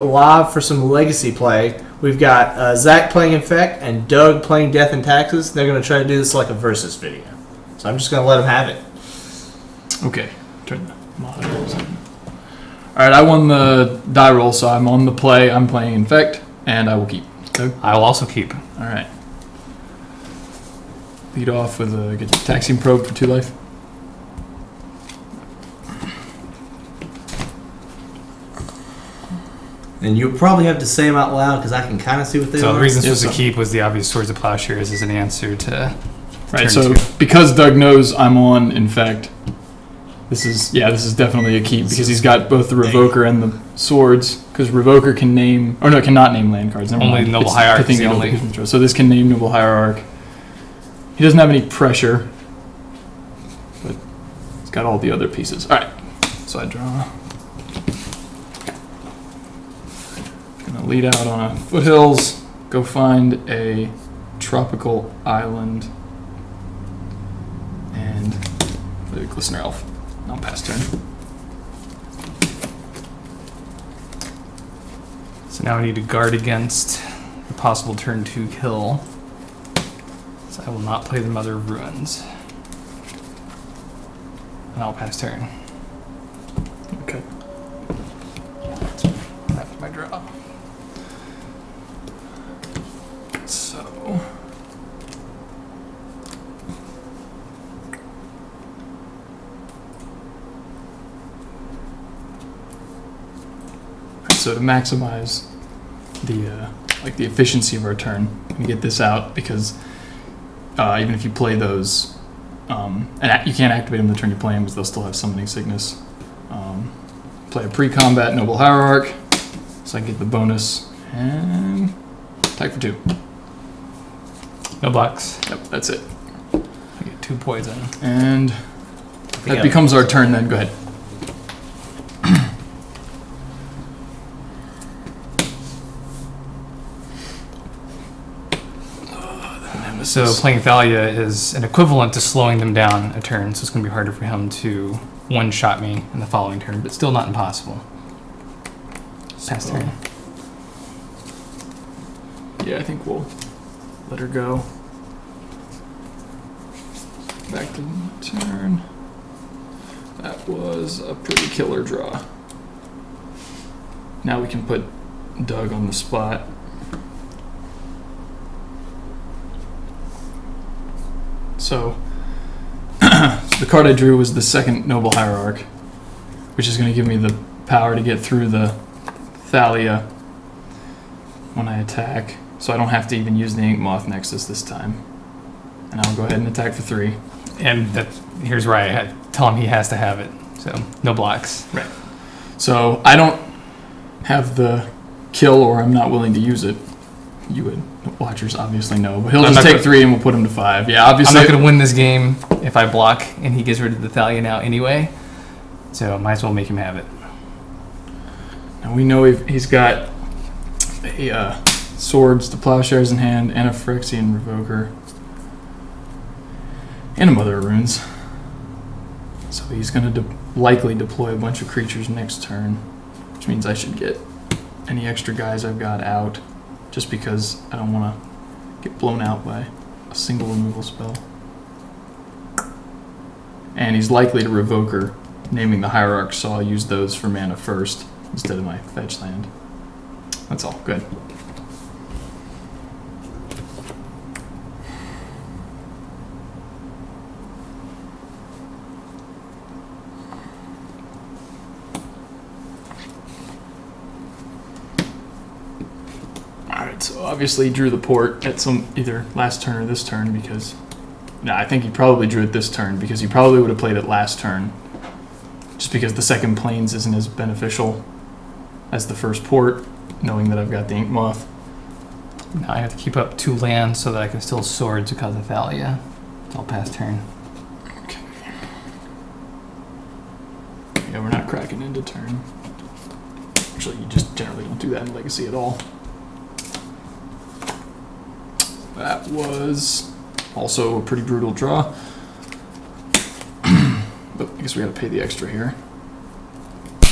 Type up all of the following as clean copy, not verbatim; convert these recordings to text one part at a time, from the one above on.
live for some legacy play. We've got Zach playing Infect and Doug playing Death and Taxes. They're going to try to do this like a versus video. So I'm just going to let them have it. Okay. Turn the monitors on. Alright, I won the die roll, so I'm on the play. I'm playing Infect, and I will keep. Doug? I will also keep. Alright. Lead off with a get the Taxiing Probe for 2 life. And you'll probably have to say them out loud because I can kind of see what they are. So the reason this was to keep was the obvious Swords of Plowshares as an answer to Right, so because Doug knows I'm on Infect, this is definitely a keep because he's got both the Revoker and the Swords. Because Revoker can name, or no, it cannot name land cards. Never only mind. Noble Hierarch is the only. So this can name Noble Hierarch. He doesn't have any pressure, but he's got all the other pieces. All right, so I draw. Gonna lead out on a foothills, go find a tropical island, and the Glistener Elf. I'll pass turn. So now I need to guard against the possible turn 2 kill. So I will not play the Mother of Ruins. And I'll pass turn. Okay. That's my draw. So to maximize the the efficiency of our turn, I'm gonna get this out because even if you play those, and you can't activate them the turn you play them because they'll still have Summoning Sickness. Play a pre-combat Noble Hierarch, so I get the bonus and attack for 2. No blocks. Yep, that's it. I get 2 poison. And that becomes our turn then. Go ahead. So playing Thalia is an equivalent to slowing them down a turn, so it's going to be harder for him to one-shot me in the following turn, but still not impossible. Pass turn. Yeah, I think we'll let her go. Back to turn. That was a pretty killer draw. Now we can put Doug on the spot. So the card I drew was the second Noble Hierarch, which is going to give me the power to get through the Thalia when I attack, so I don't have to even use the Ink Moth Nexus this time. And I'll go ahead and attack for 3. And here's where I tell him he has to have it, so no blocks. Right. So I don't have the kill, or I'm not willing to use it. You would. Watchers obviously know, but he'll just take 3 and we'll put him to 5. Yeah, obviously. I'm not going to win this game if I block and he gets rid of the Thalia now anyway, so I might as well make him have it. Now we know he's got a Swords, the Plowshares in hand, and a Phyrexian Revoker, and a Mother of Runes. So he's going to likely deploy a bunch of creatures next turn, which means I should get any extra guys I've got out, just because I don't want to get blown out by a single removal spell. And he's likely to Revoker, naming the Hierarch, so I'll use those for mana first instead of my fetch land. That's all. Good. Alright, so obviously he drew the port at either last turn or this turn because... No, I think he probably drew it this turn because he probably would have played it last turn. Just because the second plains isn't as beneficial as the first port, knowing that I've got the Ink Moth. Now I have to keep up 2 lands so that I can still Swords because of Thalia. So I'll pass turn. Okay. Yeah, we're not cracking into turn. Actually, you just generally don't do that in Legacy at all. That was also a pretty brutal draw. But I guess we gotta pay the extra here.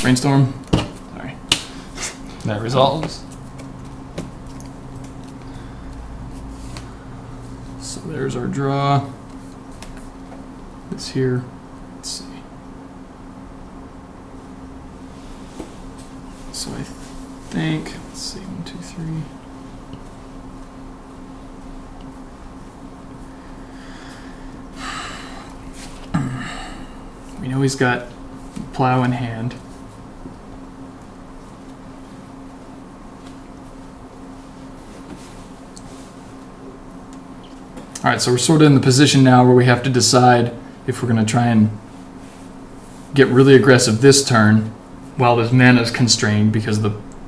Brainstorm. Sorry. That resolves. So there's our draw. This here. Let's see. So I think, let's see, 1, 2, 3. We know he's got plow in hand. All right, so we're sort of in the position now where we have to decide if we're going to try and get really aggressive this turn while his mana is constrained because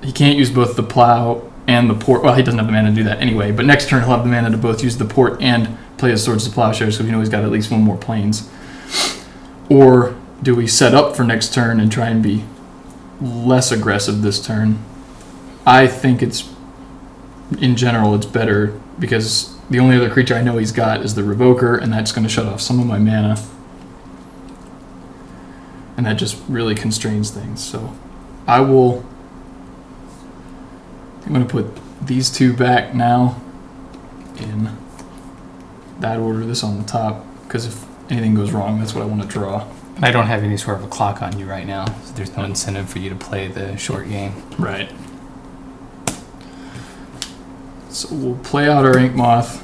he can't use both the plow and the port. Well, he doesn't have the mana to do that anyway, but next turn he'll have the mana to both use the port and play his Swords to Plowshares, so we know he's got at least one more planes. Or do we set up for next turn and try and be less aggressive this turn? I think in general, it's better because the only other creature I know he's got is the Revoker, and that's going to shut off some of my mana. And that just really constrains things. So I'm going to put these two back now in that order, this on the top, because if anything goes wrong, that's what I want to draw. And I don't have any sort of a clock on you right now, so there's no incentive for you to play the short game. Right. So we'll play out our Ink Moth.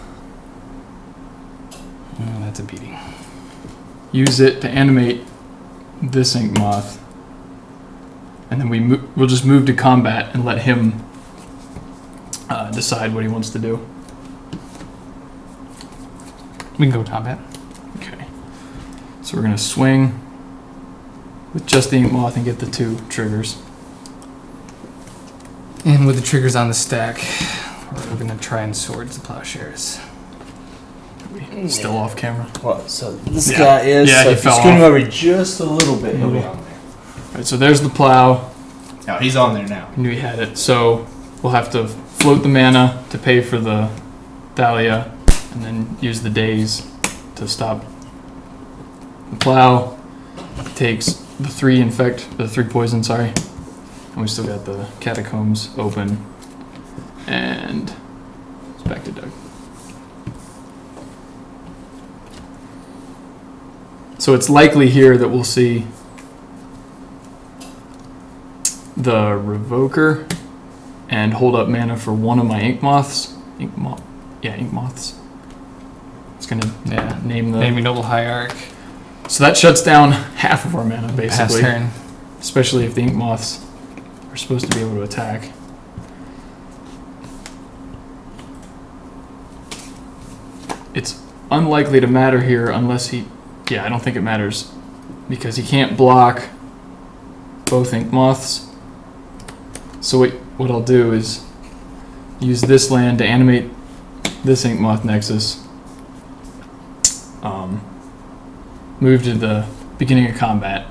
Oh, that's a beating. Use it to animate this Ink Moth. And then we'll just move to combat and let him decide what he wants to do. We can go combat. Okay. So we're going to swing with just the Ink Moth and get the 2 triggers. And with the triggers on the stack, we're going to try and Swords the Plowshares. Still off camera. Well, so this guy is. Yeah, so he if you fell scoot him off. over just a little bit, he'll be on there. Alright, so there's the plow. No, he's on there now. I knew he had it. So we'll have to float the mana to pay for the Thalia, and then use the days to stop the plow. Takes the 3 infect, the 3 poison, sorry. And we still got the catacombs open. And it's back to Doug. So it's likely here that we'll see the Revoker and hold up mana for one of my Ink Moths. Ink Moths. It's gonna name the Noble Hierarch. So that shuts down half of our mana basically. Pass turn. Especially if the Ink Moths are supposed to be able to attack. It's unlikely to matter here unless he... Yeah, I don't think it matters. Because he can't block both Ink Moths. So what I'll do is use this land to animate this Ink Moth Nexus. Move to the beginning of combat.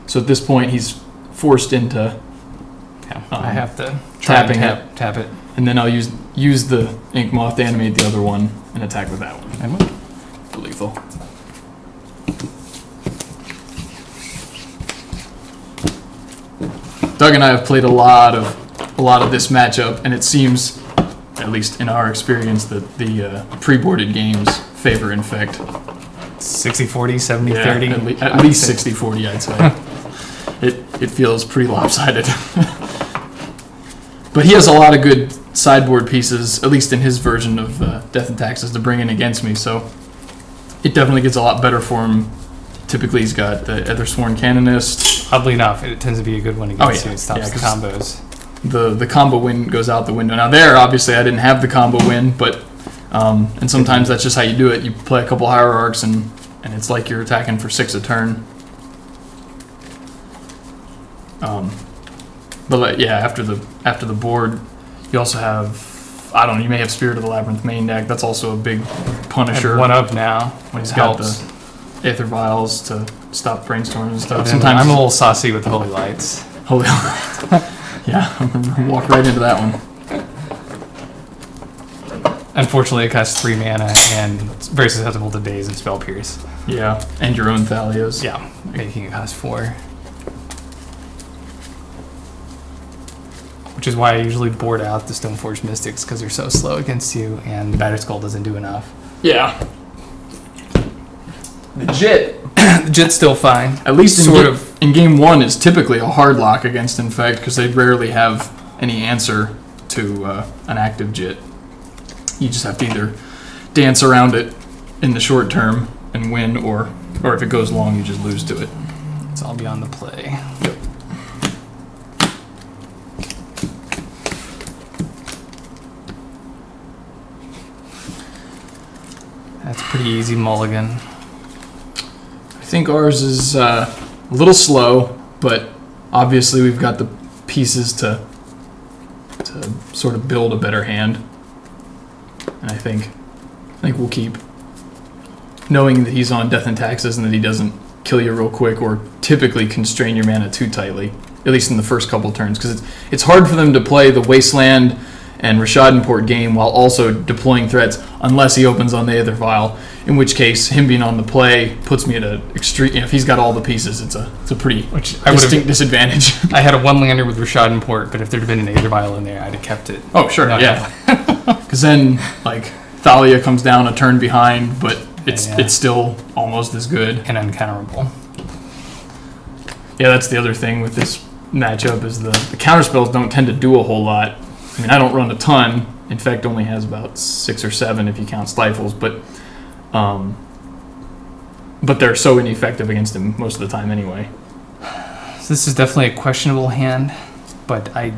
So at this point he's forced into I have to tap it. And then I'll use the Ink Moth to animate the other one and attack with that one. I will. For lethal. Doug and I have played a lot of this matchup, and it seems, at least in our experience, that the pre-boarded games favor Infect. 60-40, 70-30? At least 60-40, I'd say. It feels pretty lopsided. But he has a lot of good sideboard pieces, at least in his version of Death and Taxes, to bring in against me, so it definitely gets a lot better for him. Typically he's got the Ethersworn Canonist. Oddly enough, it tends to be a good one against you. It stops the 'cause combos. The combo win goes out the window. Now there, obviously I didn't have the combo win, but and sometimes that's just how you do it. You play a couple Hierarchs and it's like you're attacking for 6 a turn. But yeah, after the board, you also have, I don't know, you may have Spirit of the Labyrinth main deck. That's also a big punisher. One up now. When he's Helps. got the Aether Vials to stop brainstorms and stuff. And Sometimes I'm a little saucy with Holy Lights. Holy yeah, I remember walk right into that one. Unfortunately, it costs 3 mana and it's very susceptible to Daze and Spell Pierce. Yeah, and your own Thalias. Yeah, making it cost 4. which is why I usually board out the Stoneforge Mystics because they're so slow against you, and the Battered Skull doesn't do enough. Yeah. The Jit. The Jit's still fine. At least in game 1 is typically a hard lock against Infect because they rarely have any answer to an active Jit. You just have to either dance around it in the short term and win, or if it goes long, you just lose to it. It's all beyond the play. Yep. That's pretty easy mulligan. I think ours is a little slow, but obviously we've got the pieces to sort of build a better hand. And I think we'll keep knowing that he's on Death and Taxes and that he doesn't kill you real quick or typically constrain your mana too tightly, at least in the first couple turns, because it's hard for them to play the Wasteland and Rishadenport game while also deploying threats unless he opens on the Aether Vial, in which case him being on the play puts me at an extreme. If he's got all the pieces, it's a pretty distinct disadvantage. I had a 1-lander with Rishadenport, but if there'd been an Aether Vial in there, I'd have kept it. Oh, sure, yeah. Because then, like, Thalia comes down a turn behind, but it's still almost as good. And uncounterable. Yeah, that's the other thing with this matchup is the counterspells don't tend to do a whole lot. I mean, I don't run a ton. Infect only has about 6 or 7 if you count Stifles, but they're so ineffective against him most of the time anyway. So this is definitely a questionable hand, but I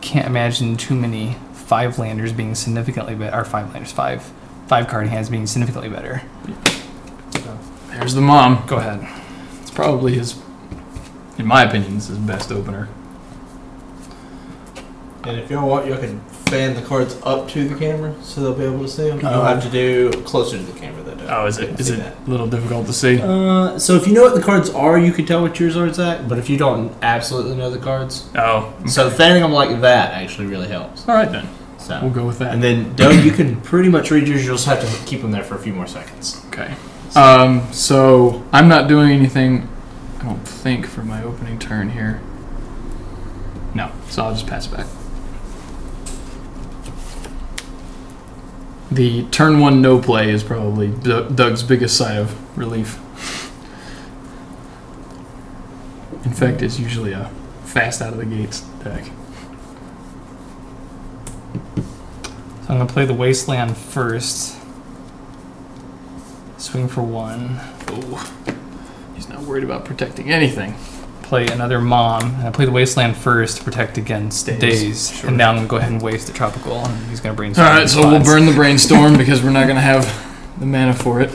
can't imagine too many 5-landers being significantly better, or 5-landers, 5-card hands being significantly better. There's the Mom. Go ahead. It's probably in my opinion, it's his best opener. And if y'all want, y'all can fan the cards up to the camera so they'll be able to see them. You'll have to do closer to the camera though. Oh, is it a little difficult to see? So if you know what the cards are, you can tell what yours are, Zach. But if you don't absolutely know the cards, Oh, okay. so fanning them like that actually really helps. All right then. So We'll go with that. And then Doug, you can pretty much read yours. You'll just have to keep them there for a few more seconds. Okay. So I'm not doing anything, I don't think, for my opening turn here. No, so I'll just pass it back. The turn 1 no play is probably Doug's biggest sigh of relief. Infect is usually a fast out of the gates deck. So I'm going to play the Wasteland first. Swing for 1. Oh, he's not worried about protecting anything. Play another Mom. And I play the Wasteland first to protect against Daze. Sure. And now I'm going to go ahead and waste the Tropical, and he's going to brainstorm. Alright, so we'll burn the Brainstorm because we're not going to have the mana for it.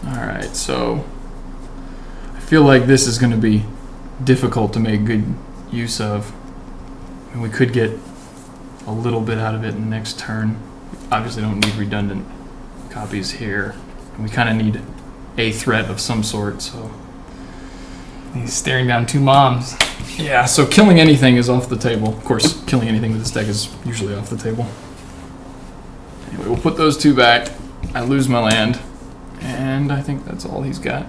Alright, so I feel like this is going to be difficult to make good use of. And we could get a little bit out of it in the next turn. Obviously don't need redundant copies here. And we kind of need a threat of some sort, so... He's staring down 2 Moms. Yeah, so killing anything is off the table. Of course, killing anything with this deck is usually off the table. Anyway, we'll put those 2 back. I lose my land. And I think that's all he's got.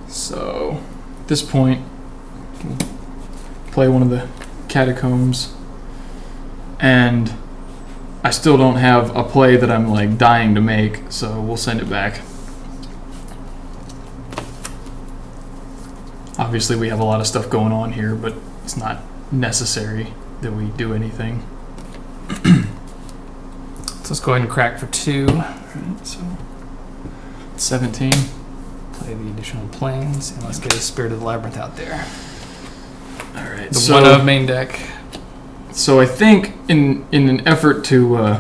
So, at this point, we'll play one of the Catacombs. And I still don't have a play that I'm like dying to make, so we'll send it back. Obviously we have a lot of stuff going on here, but it's not necessary that we do anything. So let's go ahead and crack for 2. Alright, so 17. Play the additional planes, and let's get a Spirit of the Labyrinth out there. Alright, The so 1 of main deck. So I think in an effort to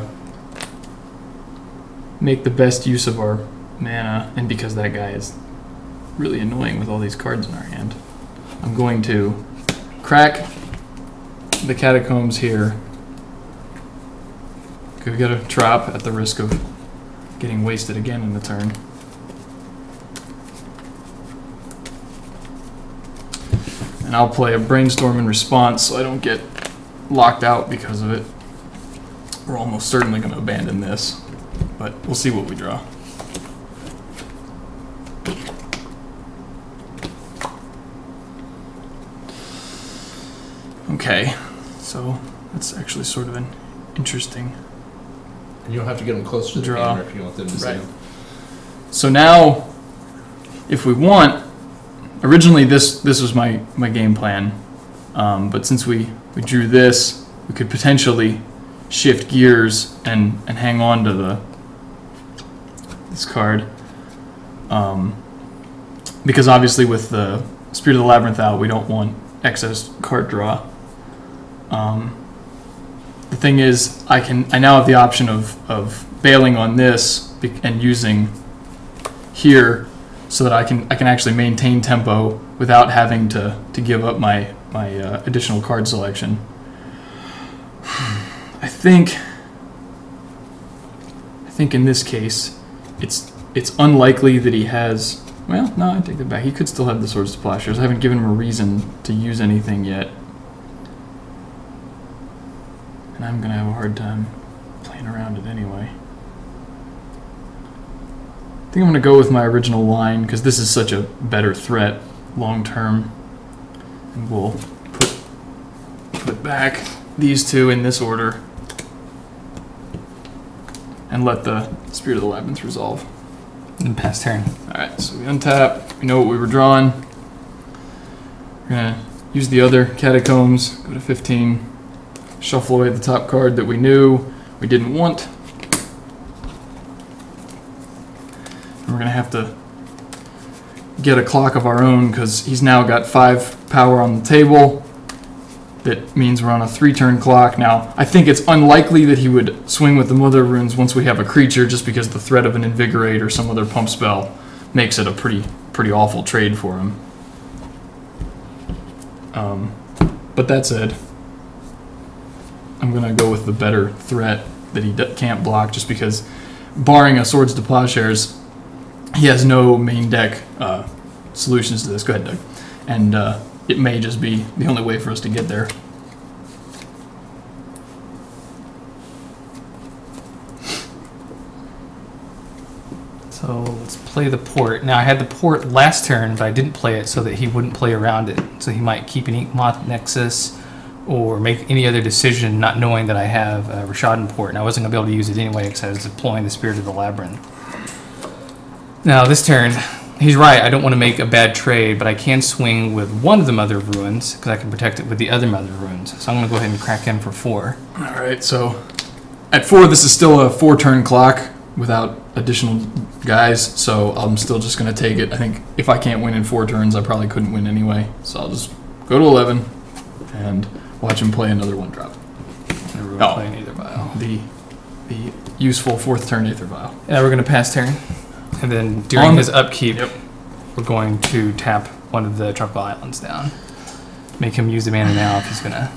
make the best use of our mana, and because that guy is really annoying with all these cards in our hand, I'm going to crack the Catacombs here. Go get a Trop at the risk of getting wasted again in the turn. And I'll play a Brainstorm in response so I don't get locked out because of it. We're almost certainly going to abandon this, but we'll see what we draw. Okay, so that's actually sort of an interesting And you don't have to get them closer to the Draw. camera if you want them to see Right. them. So now, if we want, originally this was my game plan, but since we drew this, we could potentially shift gears and hang on to this card, because obviously with the Spirit of the Labyrinth out, we don't want excess card draw. The thing is, I now have the option of bailing on this and using here so that I can actually maintain tempo without having to give up my additional card selection. I think in this case it's unlikely that he has. Well, no, I take that back. He could still have the Swords to Plowshares. I haven't given him a reason to use anything yet. And I'm going to have a hard time playing around it anyway. I think I'm going to go with my original line because this is such a better threat long term. And we'll put back these two in this order and let the Spirit of the Labyrinth resolve. And pass turn. Alright, so we untap, we know what we were drawing. We're gonna use the other Catacombs, go to 15, shuffle away the top card that we knew we didn't want. And we're gonna have to get a clock of our own because he's now got 5 power on the table. That means we're on a 3-turn clock. Now, I think it's unlikely that he would swing with the Mother Runes once we have a creature, just because the threat of an Invigorate or some other pump spell makes it a pretty awful trade for him. But that said, I'm going to go with the better threat that he can't block, just because, barring a Swords to Plowshares, he has no main deck solutions to this. Go ahead, Doug. And it may just be the only way for us to get there. So let's play the port. Now I had the port last turn, but I didn't play it so that he wouldn't play around it. So he might keep an Inkmoth Nexus or make any other decision not knowing that I have a Rishadan port. And I wasn't going to be able to use it anyway because I was deploying the Spirit of the Labyrinth. Now this turn, he's right, I don't want to make a bad trade, but I can swing with one of the Mother of Ruins because I can protect it with the other Mother of Ruins. So I'm going to go ahead and crack him for 4. Alright, so at 4, this is still a 4-turn clock without additional guys, so I'm still just going to take it. I think if I can't win in 4 turns, I probably couldn't win anyway. So I'll just go to 11 and watch him play another 1-drop. Never really play an Aether Vial. The useful 4th turn Aether Vial. Now we're going to pass turn. And then during his upkeep, we're going to tap one of the Tropical Islands down. Make him use the mana now if he's going to.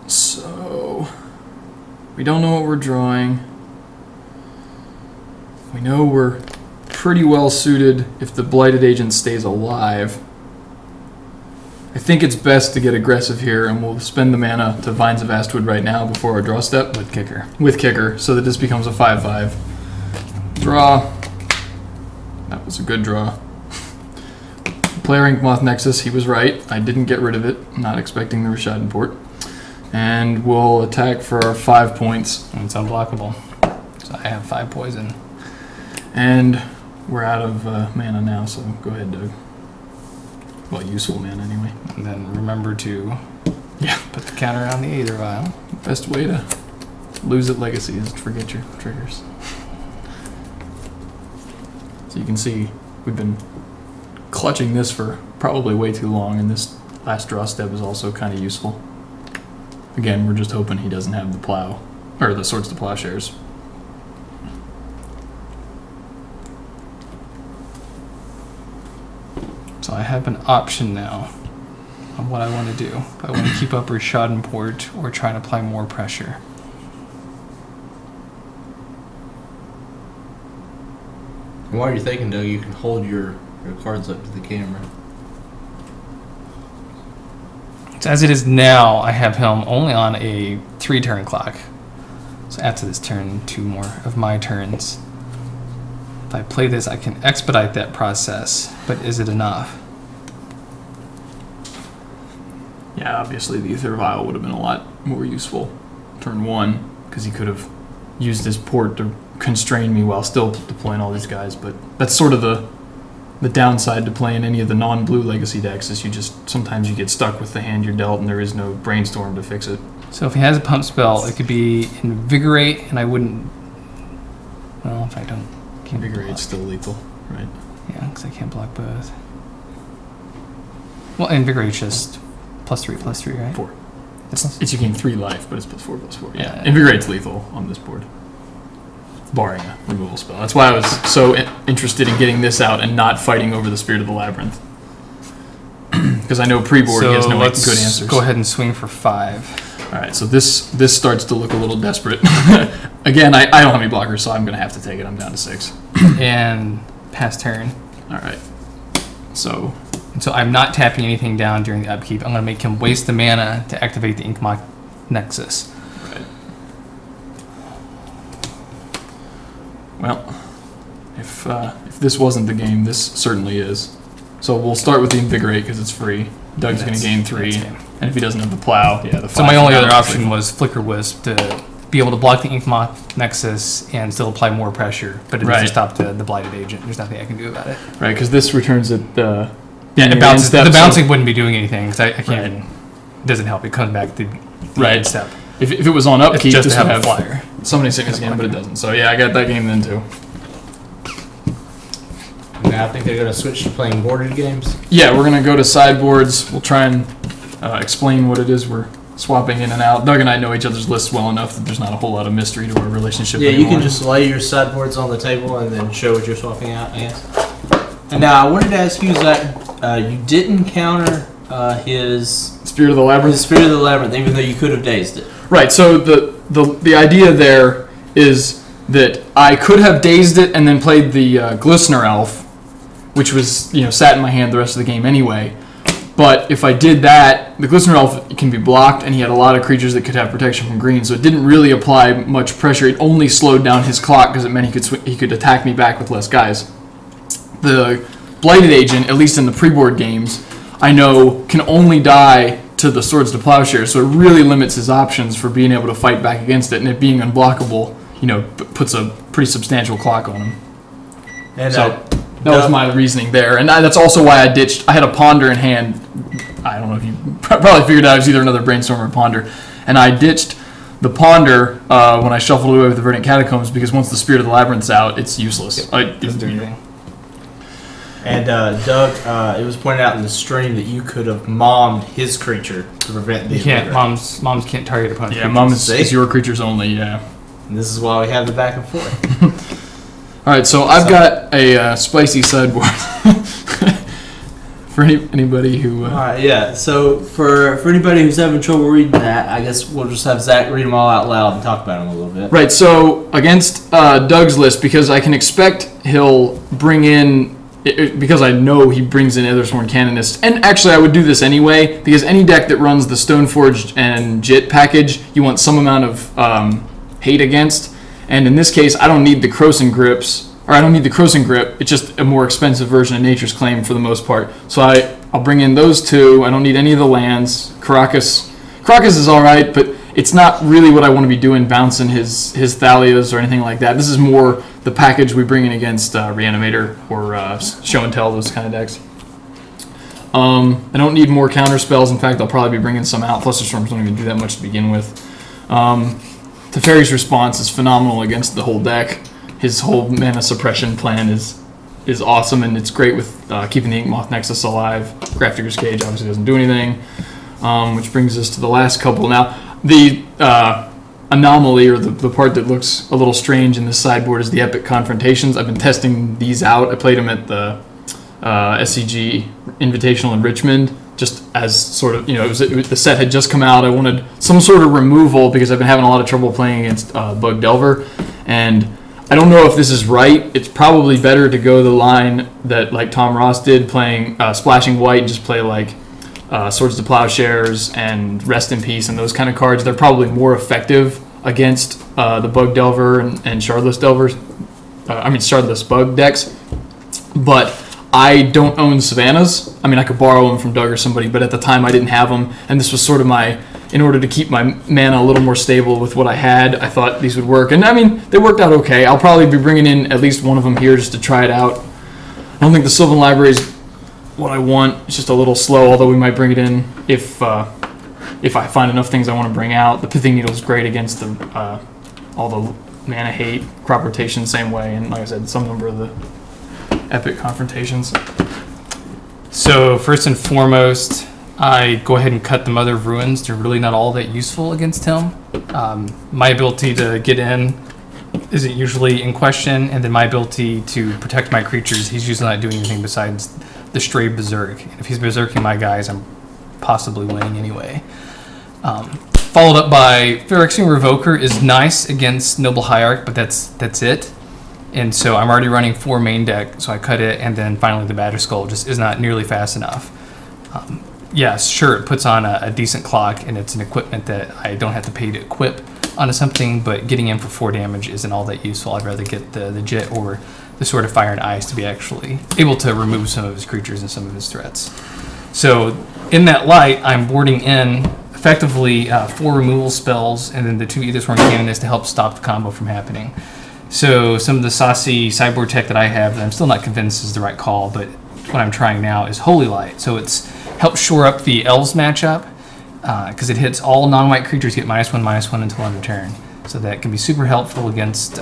So, we don't know what we're drawing. We know we're pretty well suited if the Blighted Agent stays alive. I think it's best to get aggressive here, and we'll spend the mana to Vines of Astwood right now before our draw step. With kicker. With kicker, so that this becomes a 5/5. Draw. That was a good draw. Player Inkmoth Nexus, he was right. I didn't get rid of it, not expecting the Rishadan port. And we'll attack for our 5 points. And it's unblockable. So I have 5 poison. And we're out of mana now, so go ahead, Doug. Well, useful mana anyway. And then remember to put the counter on the Aether Vial. Best way to lose at Legacy is to forget your triggers. So you can see we've been clutching this for probably way too long, and this last draw step is also kind of useful. Again, we're just hoping he doesn't have the plow, or the Swords to Plowshares. So I have an option now on what I want to do. I want to keep up Rishadan port or try to apply more pressure. And while you're thinking, Doug, you can hold your cards up to the camera. So as it is now, I have him only on a 3-turn clock. So after this turn, 2 more of my turns. If I play this, I can expedite that process, but is it enough? Yeah, obviously the Ether Vial would have been a lot more useful turn 1, because he could have used his port to constrain me while still deploying all these guys, but that's sort of the downside to playing any of the non-blue legacy decks, is sometimes you get stuck with the hand you're dealt and there is no brainstorm to fix it. So if he has a pump spell, it could be Invigorate, and I wouldn't... Well, if I don't... Invigorate's still lethal, right? Yeah, because I can't block both. Well, Invigorate's just +3/+3, right? 4. It's You gain 3 life, but it's +4/+4. Yeah, Yeah. Invigorate's lethal on this board, barring a removal spell. That's why I was so interested in getting this out and not fighting over the Spirit of the Labyrinth. Because I know pre-board he has no good answers. Go ahead and swing for 5. All right, so this starts to look a little desperate. Again, I don't have any blockers, so I'm going to have to take it. I'm down to 6. And pass turn. All right. So I'm not tapping anything down during the upkeep. I'm going to make him waste the mana to activate the Inkmoth Nexus. right. Well, if this wasn't the game, this certainly is. So we'll start with the Invigorate because it's free. Doug's going to gain 3, and if he doesn't have the plow, yeah, the 5. So my only other option was Flicker Wisp to be able to block the Inkmoth Nexus and still apply more pressure, but it doesn't stop the Blighted Agent. There's nothing I can do about it. Right, because this returns at the... Yeah, it bounces. The bouncing wouldn't be doing anything because I can't even... It doesn't help. It comes back to the end step. If it was on upkeep, it's just this to would have a have flyer. Summoning Sickness again, but it doesn't. So yeah, I got that game then too. Now I think they're going to switch to playing boarded games. Yeah, we're going to go to sideboards. We'll try and explain what it is we're swapping in and out. Doug and I know each other's lists well enough that there's not a whole lot of mystery to our relationship Yeah, anymore. you can just lay your sideboards on the table and then show what you're swapping out, I guess. And now I wanted to ask you, Zach, you didn't counter his Spirit of the Labyrinth? Spirit of the Labyrinth, even though you could have dazed it. Right, so the idea there is that I could have dazed it and then played the Glistener Elf, which was, sat in my hand the rest of the game anyway. But if I did that, the Glistener Elf can be blocked, and he had a lot of creatures that could have protection from green, so it didn't really apply much pressure. It only slowed down his clock because it meant he could attack me back with less guys. The Blighted Agent, at least in the pre-board games, I know can only die to the Swords to Plowshare, so it really limits his options for being able to fight back against it, and it being unblockable, puts a pretty substantial clock on him. And so that was my reasoning there, and that's also why I ditched. I had a Ponder in hand. I don't know if you probably figured out it was either another Brainstorm or Ponder, and I ditched the Ponder when I shuffled away with the Verdant Catacombs because once the Spirit of the Labyrinth's out, it's useless. It doesn't do anything. And Doug, it was pointed out in the stream that you could have mommed his creature to prevent the... You can't. Moms can't target opponents. Yeah, mom is your creatures only, yeah. And this is why we have the back and forth. Alright, so I've got a spicy sideboard. For anybody who... Alright, yeah. So for anybody who's having trouble reading that, I guess we'll just have Zach read them all out loud and talk about them a little bit. Right, so against Doug's list, because I can expect he'll bring in... because I know he brings in Ethersworn Canonist, and actually I would do this anyway, because any deck that runs the Stoneforged and Jit package, you want some amount of hate against, and in this case, I don't need the Krosan Grips, or I don't need the Krosan Grip, it's just a more expensive version of Nature's Claim for the most part, so I'll bring in those two. I don't need any of the lands. Caracas is alright, but it's not really what I want to be doing, bouncing his Thalias or anything like that. This is more the package we bring in against Reanimator or Show and Tell, those kind of decks. I don't need more counter spells. In fact, I'll probably be bringing some out. Fluster Storms don't even do that much to begin with. Teferi's Response is phenomenal against the whole deck. His whole mana suppression plan is awesome, and it's great with keeping the Inkmoth Nexus alive. Grafdigger's Cage obviously doesn't do anything, which brings us to the last couple. Now, the anomaly, or the part that looks a little strange in this sideboard, is the Epic Confrontations. I've been testing these out. I played them at the SCG Invitational in Richmond, just as sort of, the set had just come out. I wanted some sort of removal because I've been having a lot of trouble playing against Bug Delver, and I don't know if this is right. It's probably better to go the line that, like Tom Ross did, playing Splashing White, and just play like Swords to Plowshares and Rest in Peace and those kind of cards. They're probably more effective against the Bug Delver and Shardless Delvers. Shardless Bug decks. But I don't own Savannahs. I mean, I could borrow them from Doug or somebody, but at the time I didn't have them, and this was sort of in order to keep my mana a little more stable with what I had, I thought these would work. And I mean, they worked out okay. I'll probably be bringing in at least one of them here just to try it out. I don't think the Sylvan Library is what I want. It's just a little slow, although we might bring it in if I find enough things I want to bring out. The Pithing Needle is great against all the mana hate, crop rotation same way, and like I said, some number of the epic confrontations. So first and foremost, I go ahead and cut the Mother of Ruins. They're really not all that useful against him. My ability to get in isn't usually in question, and then my ability to protect my creatures, he's usually not doing anything besides the stray berserk. And if he's berserking my guys, I'm possibly winning anyway. Followed up by Phyrexian Revoker is nice against Noble Hierarch, but that's it. And so I'm already running 4 main deck, so I cut it, and then finally the Badger Skull just is not nearly fast enough. Yes, sure, it puts on a decent clock, and it's an equipment that I don't have to pay to equip onto something, but getting in for 4 damage isn't all that useful. I'd rather get the Jet or the Sword of Fire and Ice to be actually able to remove some of his creatures and some of his threats. So in that light, I'm boarding in effectively 4 removal spells, and then the 2 Aethersworn Canonists to help stop the combo from happening. So some of the saucy sideboard tech that I have that I'm still not convinced is the right call, but what I'm trying now is Holy Light. So it's helps shore up the Elves matchup, because it hits all non-white creatures get -1/-1 until end of turn. So that can be super helpful against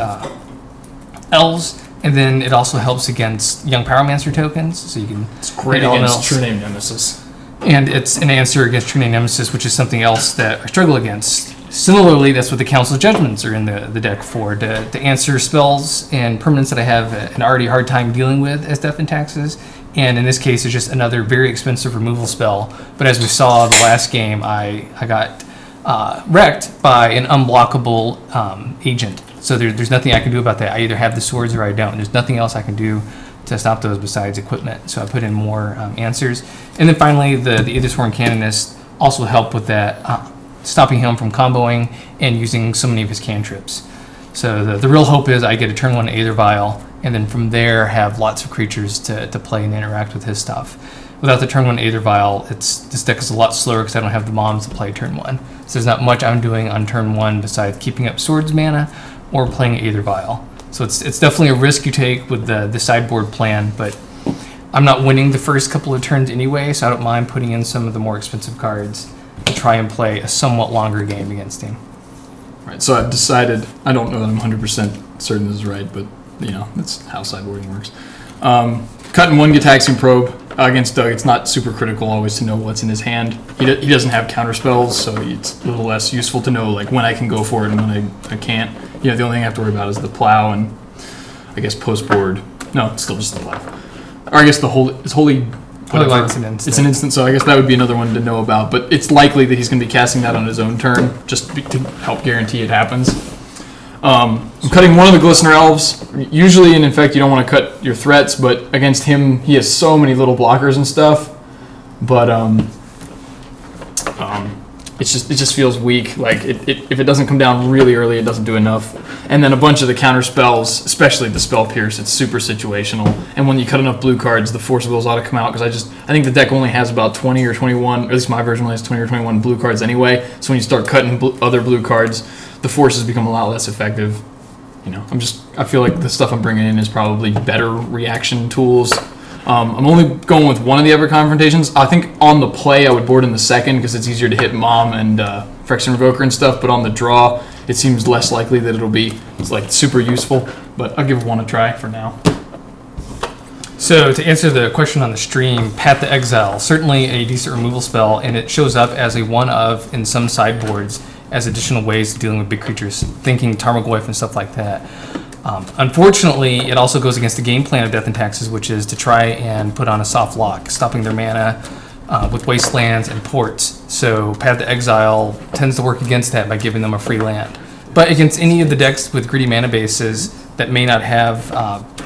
Elves, and then it also helps against Young Pyromancer tokens, so you can It's great hit against else. True Name Nemesis. And it's an answer against True Name Nemesis, which is something else that I struggle against. Similarly, that's what the Council of Judgments are in the deck for, to answer spells and permanents that I have an already hard time dealing with as Death and Taxes. And in this case, it's just another very expensive removal spell. But as we saw the last game, I got wrecked by an unblockable agent. So there's nothing I can do about that. I either have the swords or I don't. There's nothing else I can do to stop those besides equipment. So I put in more answers. And then finally, the Aethersworn Canonists also help with that, stopping him from comboing and using so many of his cantrips. So the real hope is I get a turn 1 Aether Vial, and then from there have lots of creatures to play and interact with his stuff. Without the turn 1 Aether Vial, this deck is a lot slower because I don't have the mobs to play turn 1. So there's not much I'm doing on turn 1 besides keeping up Swords mana or playing Aether Vial. So it's definitely a risk you take with the sideboard plan, but I'm not winning the first couple of turns anyway, so I don't mind putting in some of the more expensive cards to try and play a somewhat longer game against him. Right, so I've decided, I don't know that I'm 100% certain this is right, but you know, that's how sideboarding works. Cutting 1 Gitaxian Probe against Doug, it's not super critical always to know what's in his hand. He doesn't have counter spells, so it's a little less useful to know like when I can go for it and when I can't. You know, the only thing I have to worry about is the plow and I guess post board. No, it's still just the plow. Or I guess the holy Light's an instant. It's an instant, so I guess that would be another one to know about. But it's likely that he's going to be casting that on his own turn, just to help guarantee it happens. I'm cutting 1 of the Glistener Elves. Usually in Infect you don't want to cut your threats, but against him he has so many little blockers and stuff. But it just feels weak. Like if it doesn't come down really early, it doesn't do enough. And then a bunch of the counter spells, especially the Spell Pierce, it's super situational. And when you cut enough blue cards, the Force of Wills ought to come out, because I think the deck only has about 20 or 21, or at least my version only has 20 or 21 blue cards anyway. So when you start cutting other blue cards, the forces become a lot less effective. You know, I feel like the stuff I'm bringing in is probably better reaction tools. I'm only going with 1 of the ever confrontations. I think on the play I would board in the second because it's easier to hit Mom and Phyrexian Revoker and stuff, but on the draw it seems less likely that it's like super useful, but I'll give 1 a try for now. So to answer the question on the stream, Path to Exile, certainly a decent removal spell, and it shows up as a 1 of in some sideboards as additional ways of dealing with big creatures, thinking Tarmogoyf and stuff like that. Unfortunately, it also goes against the game plan of Death and Taxes, which is to try and put on a soft lock, stopping their mana with Wastelands and Ports. So Path to Exile tends to work against that by giving them a free land. But against any of the decks with greedy mana bases that may not have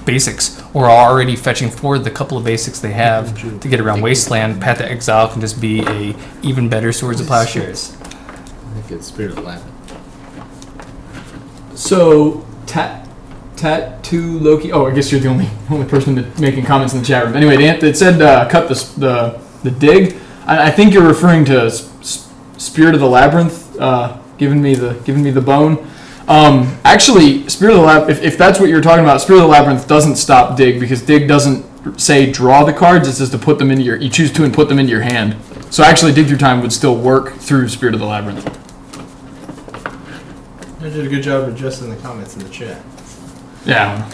basics or are already fetching forward the couple of basics they have to get around Wasteland, Path to Exile can just be a even better Swords of Plowshares. I think it's Spirit of Latin. So Tattoo Loki. Oh, I guess you're the only person making comments in the chat room. Anyway, it said cut the dig. I think you're referring to Spirit of the Labyrinth, giving me the bone. Actually, Spirit of the Labyrinth. If that's what you're talking about, Spirit of the Labyrinth doesn't stop dig because dig doesn't say draw the cards. It says to put them into you choose two and put them into your hand. So actually, dig through time would still work through Spirit of the Labyrinth. I did a good job of adjusting the comments in the chat. Yeah.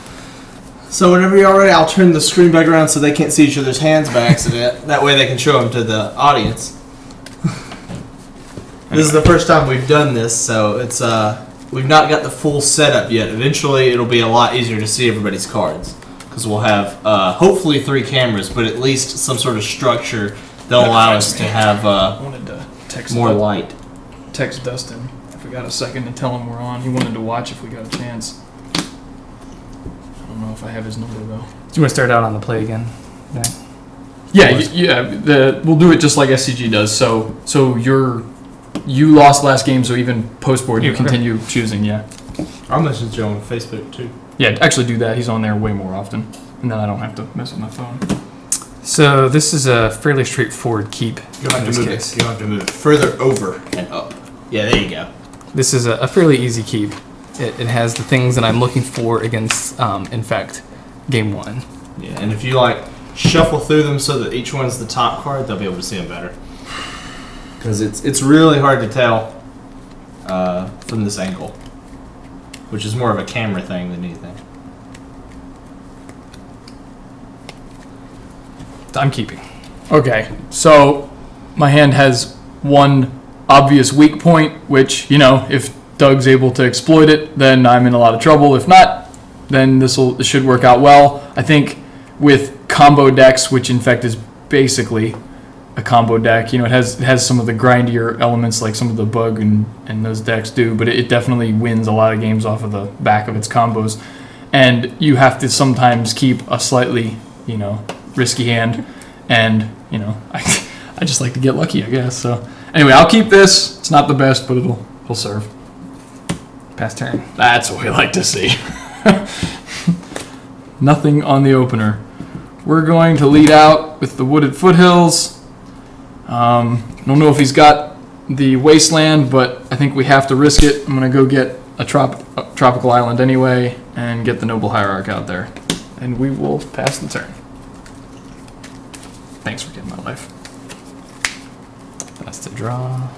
So whenever you're ready, I'll turn the screen back around so they can't see each other's hands by accident. That way they can show them to the audience. This is the first time we've done this, so it's we've not got the full setup yet. Eventually, it'll be a lot easier to see everybody's cards because we'll have hopefully 3 cameras, but at least some sort of structure that'll allow us to have wanted to text more light. Text Dustin if we got a second to tell him we're on. He wanted to watch if we got a chance. I don't know if I have his number though. Do you want to start out on the play again? Yeah. We'll do it just like SCG does. So you lost last game, so even post board you continue choosing. Yeah. I'll message Joe on Facebook too. Yeah, actually do that. He's on there way more often, and then I don't have to mess with my phone. So this is a fairly straightforward keep. You'll have to move it. You'll have to move it further over and up. Yeah, there you go. This is a fairly easy keep. It has the things that I'm looking for against Infect game 1. Yeah, and if you like shuffle through them so that each one's the top card, they'll be able to see them better. Because it's really hard to tell from this angle, which is more of a camera thing than anything. I'm keeping. Okay, so my hand has one obvious weak point, which, you know, if Doug's able to exploit it, then I'm in a lot of trouble. If not, then this should work out well. I think with combo decks, which Infect is basically a combo deck, you know, it has some of the grindier elements like some of the bug and those decks do, but it definitely wins a lot of games off of the back of its combos. And you have to sometimes keep a slightly, you know, risky hand, and, you know, I just like to get lucky, I guess. So anyway, I'll keep this. It's not the best, but it'll serve. Pass turn. That's what we like to see. Nothing on the opener. We're going to lead out with the Wooded Foothills. I don't know if he's got the Wasteland, but I think we have to risk it. I'm going to go get a tropical island anyway and get the Noble Hierarch out there. And we will pass the turn. Thanks for getting my life. That's the draw.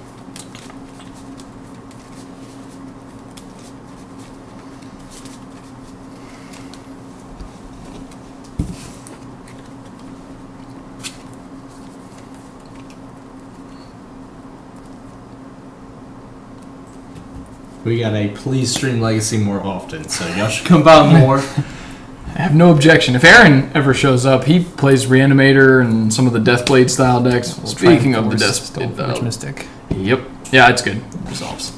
We got a please stream Legacy more often, so y'all should come by more. I have no objection. If Aaron ever shows up, he plays Reanimator and some of the Deathblade style decks. We'll Speaking of the Deathblade style, Mystic. Yep. Yeah, it's good. Resolves.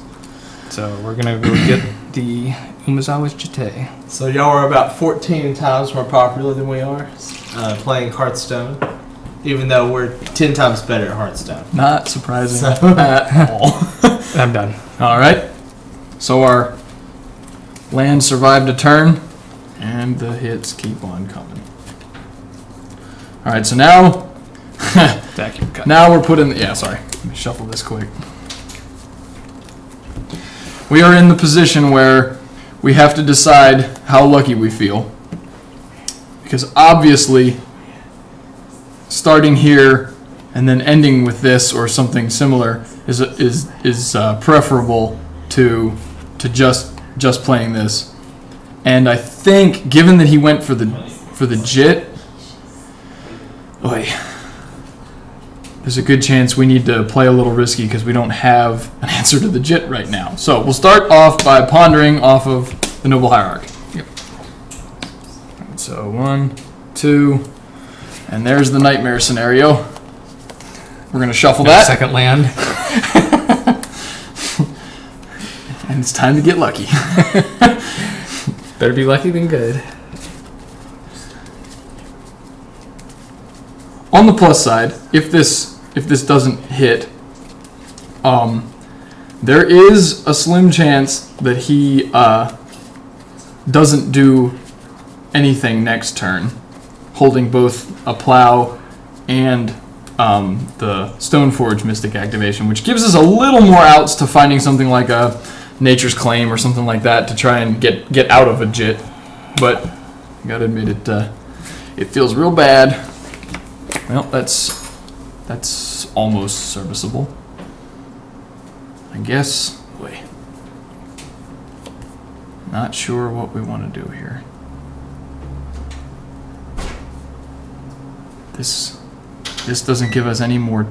So we're gonna go get the Umezawa's Jite. So y'all are about 14 times more popular than we are playing Hearthstone, even though we're 10 times better at Hearthstone. Not surprising at all. I'm done. All right. So our land survived a turn, and the hits keep on coming. All right, so now, now we're putting. Yeah, sorry. Let me shuffle this quick. We are in the position where we have to decide how lucky we feel, because obviously, starting here and then ending with this or something similar is preferable to just playing this. And I think, given that he went for the JIT, there's a good chance we need to play a little risky because we don't have an answer to the JIT right now. So we'll start off by pondering off of the Noble Hierarch. Yep. So 1, 2, and there's the nightmare scenario. We're gonna shuffle that. Second land. And it's time to get lucky. Better be lucky than good. On the plus side, if this doesn't hit, there is a slim chance that he doesn't do anything next turn, holding both a plow and the Stoneforge Mystic activation, which gives us a little more outs to finding something like a Nature's Claim or something like that to try and get out of a JIT. But I gotta admit it feels real bad. Well, that's almost serviceable. I guess. Wait. Not sure what we want to do here. This doesn't give us any more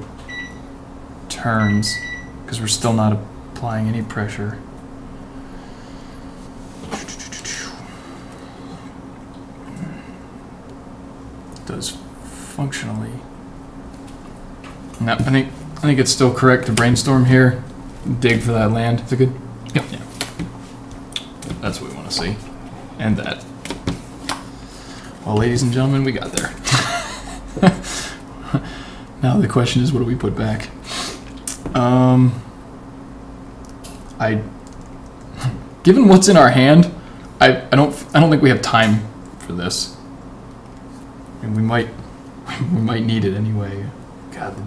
turns because we're still not applying any pressure. It does functionally. No, I think it's still correct to brainstorm here. Dig for that land. Is it good? Yep. Yeah. That's what we want to see. And that. Well, ladies and gentlemen, we got there. Now the question is, what do we put back? Given what's in our hand, I don't think we have time for this. And we might need it anyway. God, the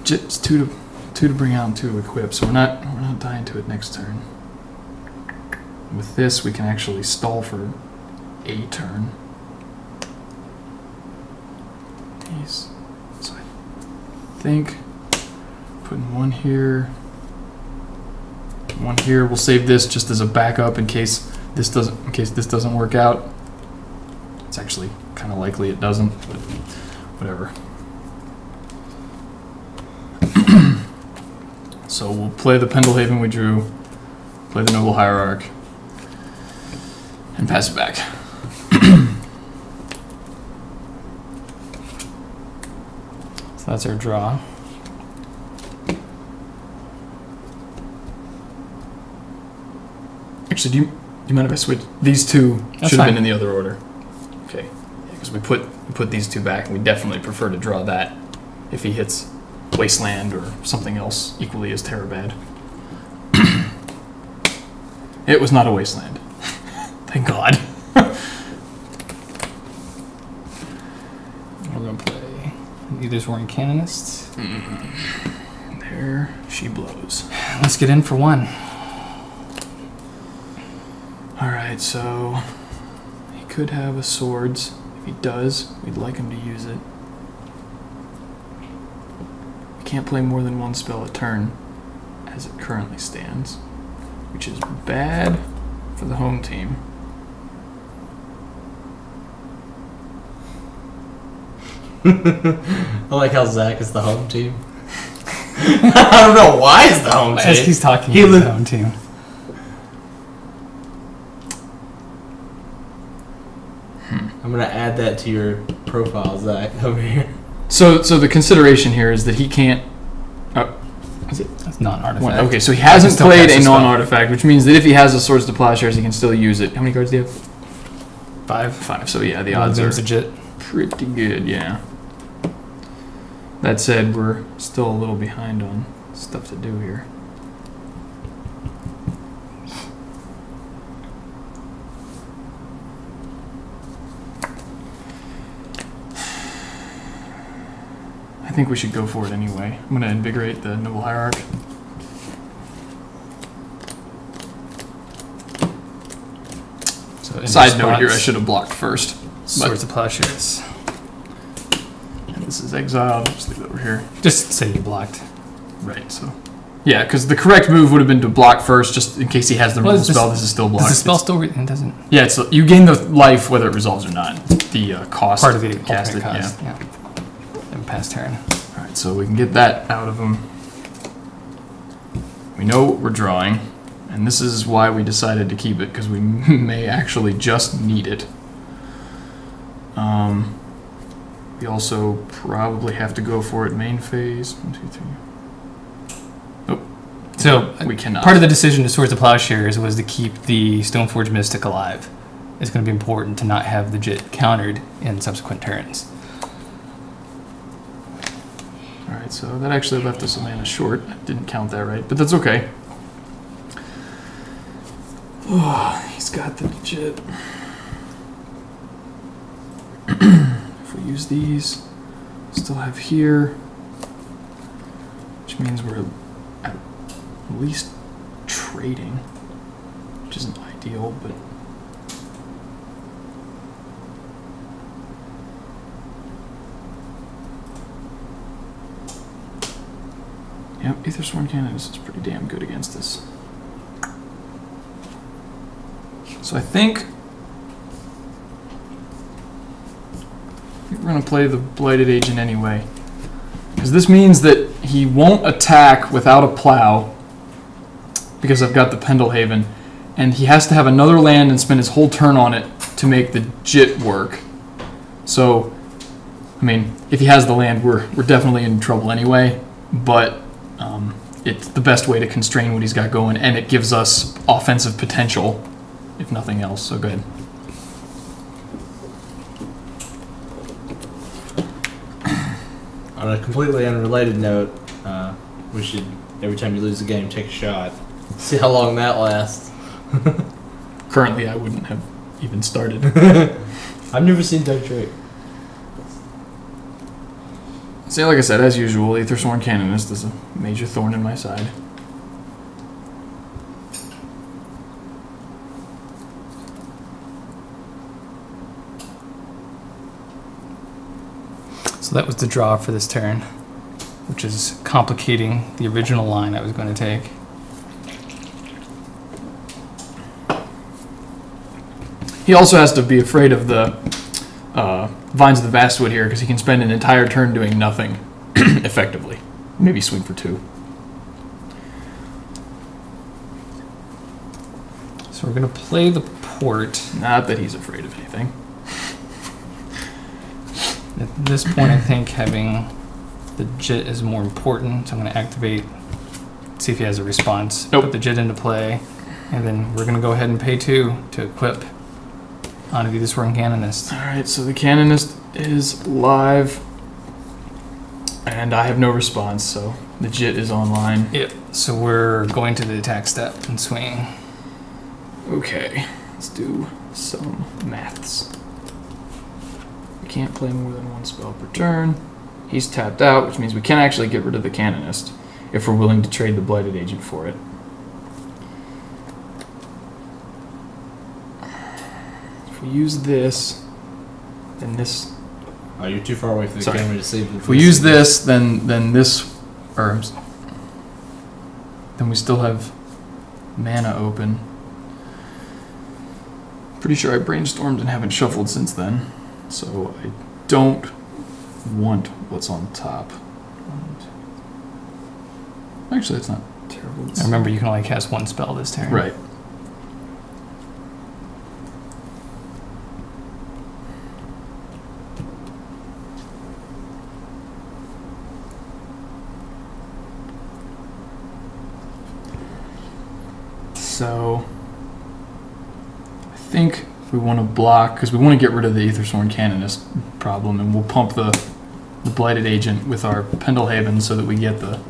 JIT's two to bring out and 2 to equip, so we're not dying to it next turn. With this, we can actually stall for a turn. These. So I think putting one here. One here. We'll save this just as a backup in case this doesn't work out. It's actually kind of likely it doesn't, but whatever. So we'll play the Pendelhaven we drew, play the Noble Hierarch, and pass it back. So that's our draw. Actually, do you mind if I switch? These two That's should have been fine. in the other order. Okay, because we put these two back, and we definitely prefer to draw that if he hits Wasteland or something else equally as terror-bad. It was not a Wasteland. Thank God. We're going to play Neither's Roaring Canonist. There she blows. Let's get in for one. Alright, so he could have a swords. If he does, we'd like him to use it. We can't play more than one spell a turn as it currently stands, which is bad for the home team. I like how Zach is the home team. I don't know why he's the home team. As he's talking He about li- his own team. I'm gonna add that to your profile, Zach, over here. So the consideration here is that he can't. Is it? That's non-artifact. Okay, so he I can hasn't still played cast a the spell. non-artifact, which means that if he has a Swords to Plowshares, he can still use it. How many cards do you have? 5. So yeah, the odds are legit. pretty good. Yeah. That said, we're still a little behind on stuff to do here. I think we should go for it anyway. I'm going to invigorate the Noble Hierarch. So in Side note here, I response, should have blocked first. Swords of Plowshares. And this is exiled. Just leave it over here. Just say you blocked. Right, so. Yeah, because the correct move would have been to block first, just in case he has the Well, removal is this- spell. This is still blocked. Does the spell It's- still it doesn't Yeah, it's you gain the life whether it resolves or not. The cost part of the cast it. alternate cost. Yeah. And pass turn. All right, so we can get that out of him. We know what we're drawing, and this is why we decided to keep it because we may actually just need it. We also probably have to go for it main phase. 1, 2, 3. Nope. So We cannot. part of the decision to Swords of Plowshares was to keep the Stoneforge Mystic alive. It's going to be important to not have the JIT countered in subsequent turns. Alright, so that actually left us a mana short. I didn't count that right, but that's okay. Oh, he's got the legit. If we use these, still have here, which means we're at least trading, which isn't ideal, but yep, Aethersworn Canonist is pretty damn good against this. So I think we're going to play the Blighted Agent anyway. Because this means that he won't attack without a plow, because I've got the Pendelhaven, and he has to have another land and spend his whole turn on it to make the Jit work. So, I mean, if he has the land, we're definitely in trouble anyway, but it's the best way to constrain what he's got going, and it gives us offensive potential, if nothing else. So go ahead. On a completely unrelated note, we should, every time you lose a game, take a shot. See how long that lasts. Currently, I wouldn't have even started. I've never seen Doug Drake. See, like I said, as usual, Aethersworn Canonist is a major thorn in my side. So that was the draw for this turn, which is complicating the original line I was going to take. He also has to be afraid of the Vines of the Vastwood here, because he can spend an entire turn doing nothing, effectively. Maybe swing for 2. So we're going to play the port. Not that he's afraid of anything. At this point, I think having the Jit is more important, so I'm going to activate, see if he has a response. Nope. Put the Jit into play, and then we're going to go ahead and pay 2 to equip onto the Aethersworn Canonist. Alright, so the Canonist is live, and I have no response, so the Jit is online. Yep. So we're going to the attack step and swing. Okay, let's do some maths. We can't play more than 1 spell per turn. He's tapped out, which means we can actually get rid of the Canonist if we're willing to trade the Blighted Agent for it. If we use this, then this... Oh, you're too far away from the Sorry. camera to see. If we use this, then this... Or, then we still have mana open. Pretty sure I brainstormed and haven't shuffled since then. So I don't want what's on top. Actually, it's not terrible. I remember you can only cast 1 spell this turn. Right. So I think we want to block, because we want to get rid of the Aethersworn Canonist problem, and we'll pump the Blighted Agent with our Pendelhaven so that we get the...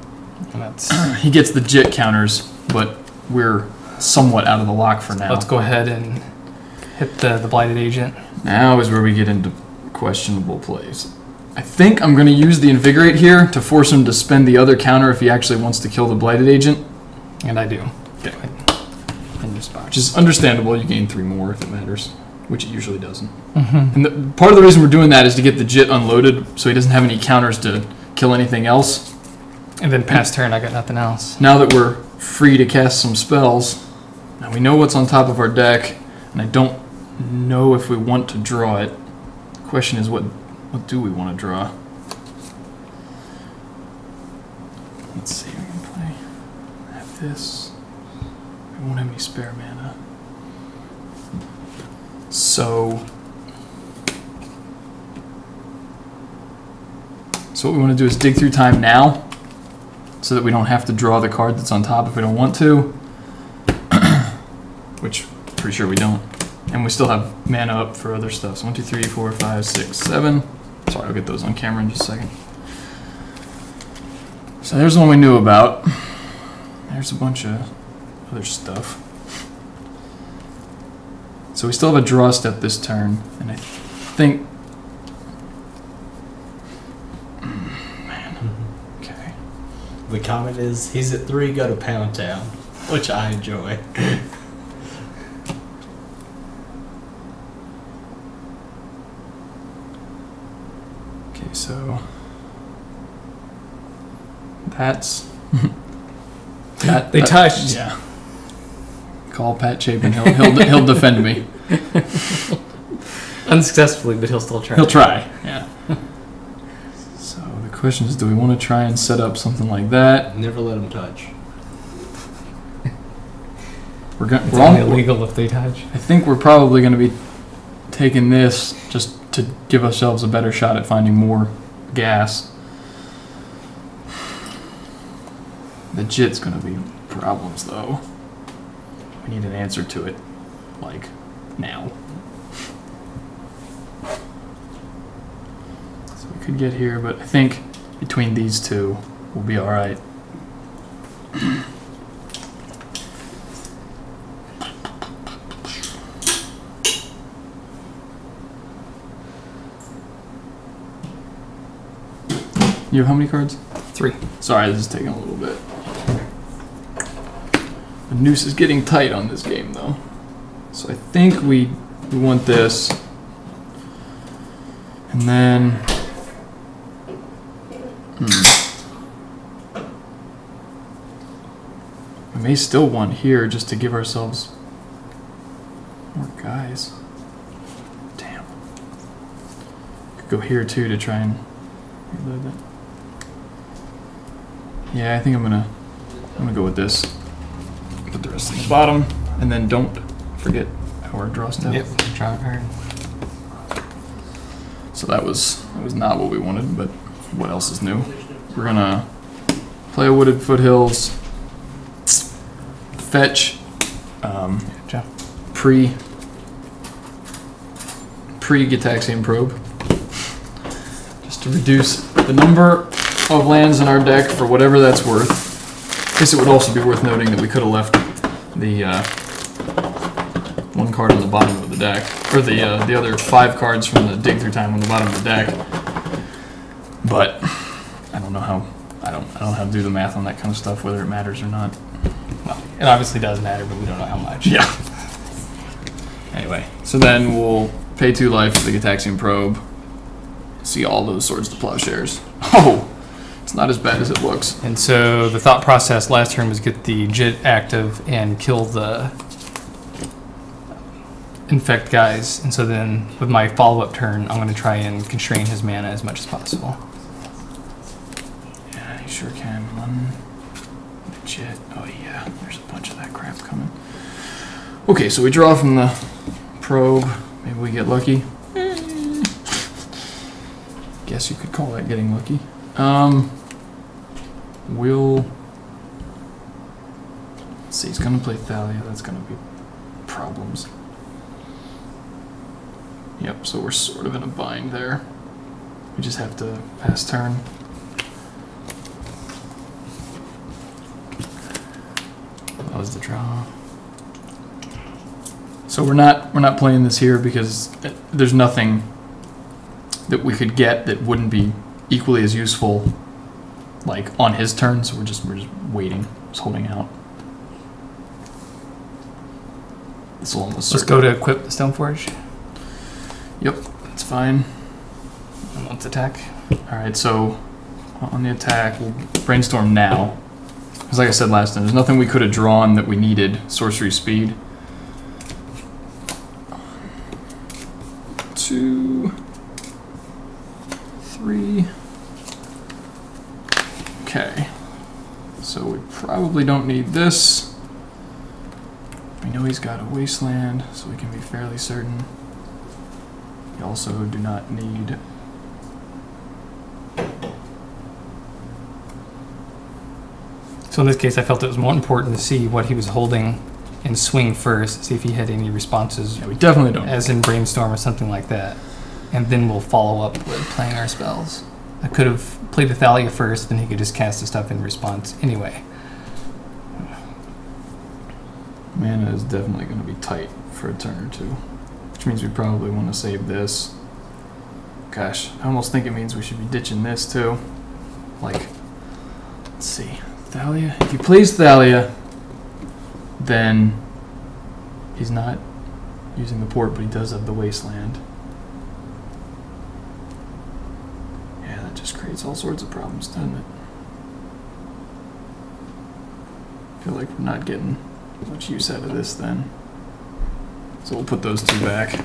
And that's, he gets the Jit counters, but we're somewhat out of the lock for now. let's go ahead and hit the Blighted Agent. Now is where we get into questionable plays. I think I'm going to use the Invigorate here to force him to spend the other counter if he actually wants to kill the Blighted Agent. And I do. Okay. In your spot. Which is understandable. You gain 3 more if it matters, which it usually doesn't. Mm-hmm. And part of the reason we're doing that is to get the Jit unloaded so he doesn't have any counters to kill anything else. And then past turn, I got nothing else. Now that we're free to cast some spells, now we know what's on top of our deck, and I don't know if we want to draw it. The question is, what do we want to draw? Let's see, we can play. I have this. I won't have any spare mana. So what we want to do is dig through time now, so that we don't have to draw the card that's on top if we don't want to. Which, pretty sure we don't. And we still have mana up for other stuff. So 1, 2, 3, 4, 5, 6, 7. Sorry, I'll get those on camera in just a second. So there's the one we knew about. There's a bunch of other stuff. So we still have a draw step this turn, and I think... Man. Okay. The comment is, he's at 3, go to Pound Town, which I enjoy. Okay, so... That's... that, They touched. Yeah. Call Pat Chapin. He'll defend me. Unsuccessfully, but he'll still try. He'll try. Yeah. So the question is, do we want to try and set up something like that? Never let him touch. We're going. It's only illegal if they touch. I think we're probably going to be taking this just to give ourselves a better shot at finding more gas. The JIT's going to be problems, though. We need an answer to it, like, now. So we could get here, but I think between these two, we'll be alright. You have how many cards? 3. Sorry, this is taking a little bit. The noose is getting tight on this game, though. So I think we want this. And then... We may still want here just to give ourselves more guys. Damn. Could go here, too, to try and reload that. Yeah, I think I'm gonna go with this. Put the rest in the bottom, and then don't forget our draw step. Yep. Draw card. So that was not what we wanted, but what else is new? We're gonna play a Wooded Foothills, fetch, pre Gitaxian Probe, just to reduce the number of lands in our deck for whatever that's worth. I guess it would also be worth noting that we could have left the one card on the bottom of the deck, or the other 5 cards from the dig through time on the bottom of the deck. But I don't know how to do the math on that kind of stuff, whether it matters or not. Well, it obviously does matter, but we don't know how much. Yeah. Anyway, so then we'll pay 2 life for the Gitaxian Probe. See all those Swords to Plowshares. Oh, it's not as bad as it looks. And so the thought process last turn was get the JIT active and kill the Infect guys. And so then with my follow-up turn, I'm going to try and constrain his mana as much as possible. Yeah, you sure can. One JIT. Oh yeah, there's a bunch of that crap coming. Okay, so we draw from the probe. Maybe we get lucky. Guess you could call that getting lucky. We'll... Let's see, he's gonna play Thalia. That's gonna be problems. Yep, so we're sort of in a bind there. We just have to pass turn. That was the draw. So we're not playing this here because there's nothing that we could get that wouldn't be equally as useful, like on his turn. So we're just waiting, just holding out. This will almost. Let's go to equip the Stoneforge. Yep, that's fine. And let's attack. All right, so on the attack, we'll brainstorm now. Because like I said last time, there's nothing we could have drawn that we needed sorcery speed. 2, 3. Okay. So we probably don't need this. We know he's got a wasteland, so we can be fairly certain. We also do not need... So in this case, I felt it was more important to see what he was holding and swing first, see if he had any responses. Yeah, we definitely don't. As in Brainstorm or something like that. And then we'll follow up with playing our spells. I could have played the Thalia first, then he could just cast the stuff in response anyway. Mana is definitely going to be tight for for a turn or two. Which means we probably want to save this. Gosh, I almost think it means we should be ditching this too. Like, let's see. Thalia? If he plays Thalia, then he's not using the port, but he does have the Wasteland. Yeah, that just creates all sorts of problems, doesn't it? I feel like we're not getting much use out of this then. So we'll put those two back.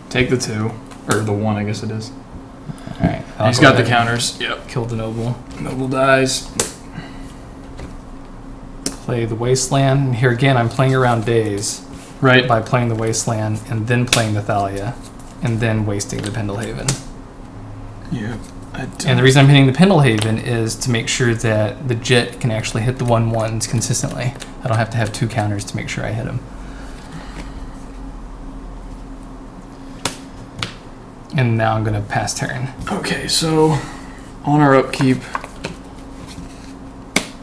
Take the 2, or the 1, I guess it is. Alright. He's got the counters. Yep. Kill the Noble. Noble dies. Play the Wasteland. And here again, I'm playing around days. Right. By playing the Wasteland, and then playing the Thalia, and then wasting the Pendlehaven. Yeah. And the reason I'm hitting the Pendlehaven is to make sure that the Jet can actually hit the 1/1s consistently. I don't have to have 2 counters to make sure I hit him. And now I'm going to pass turn. Okay, so on our upkeep,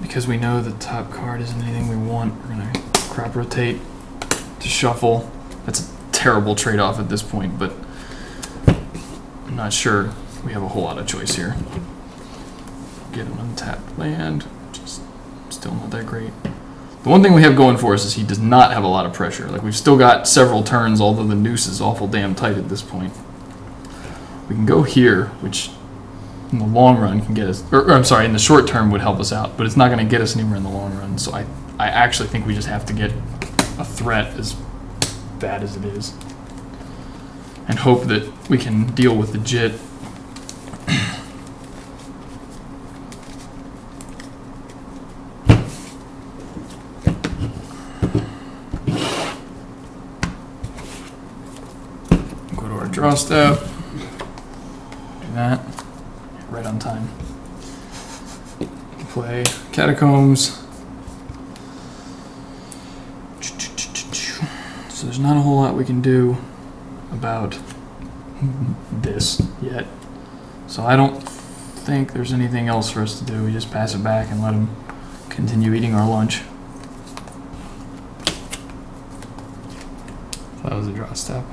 because we know the top card isn't anything we want, we're going to crop rotate to shuffle. That's a terrible trade-off at this point, but I'm not sure we have a whole lot of choice here. Get an untapped land, which is still not that great. The one thing we have going for us is he does not have a lot of pressure. Like, we've still got several turns, although the noose is awful damn tight at this point. We can go here, which in the long run can get us, or I'm sorry, in the short term would help us out, but it's not going to get us anywhere in the long run. So I actually think we just have to get a threat as bad as it is and hope that we can deal with the Jit. Go to our draw step. That right on time. Play Catacombs. So there's not a whole lot we can do about this yet. So I don't think there's anything else for us to do. We just pass it back and let him continue eating our lunch. So that was a draw step.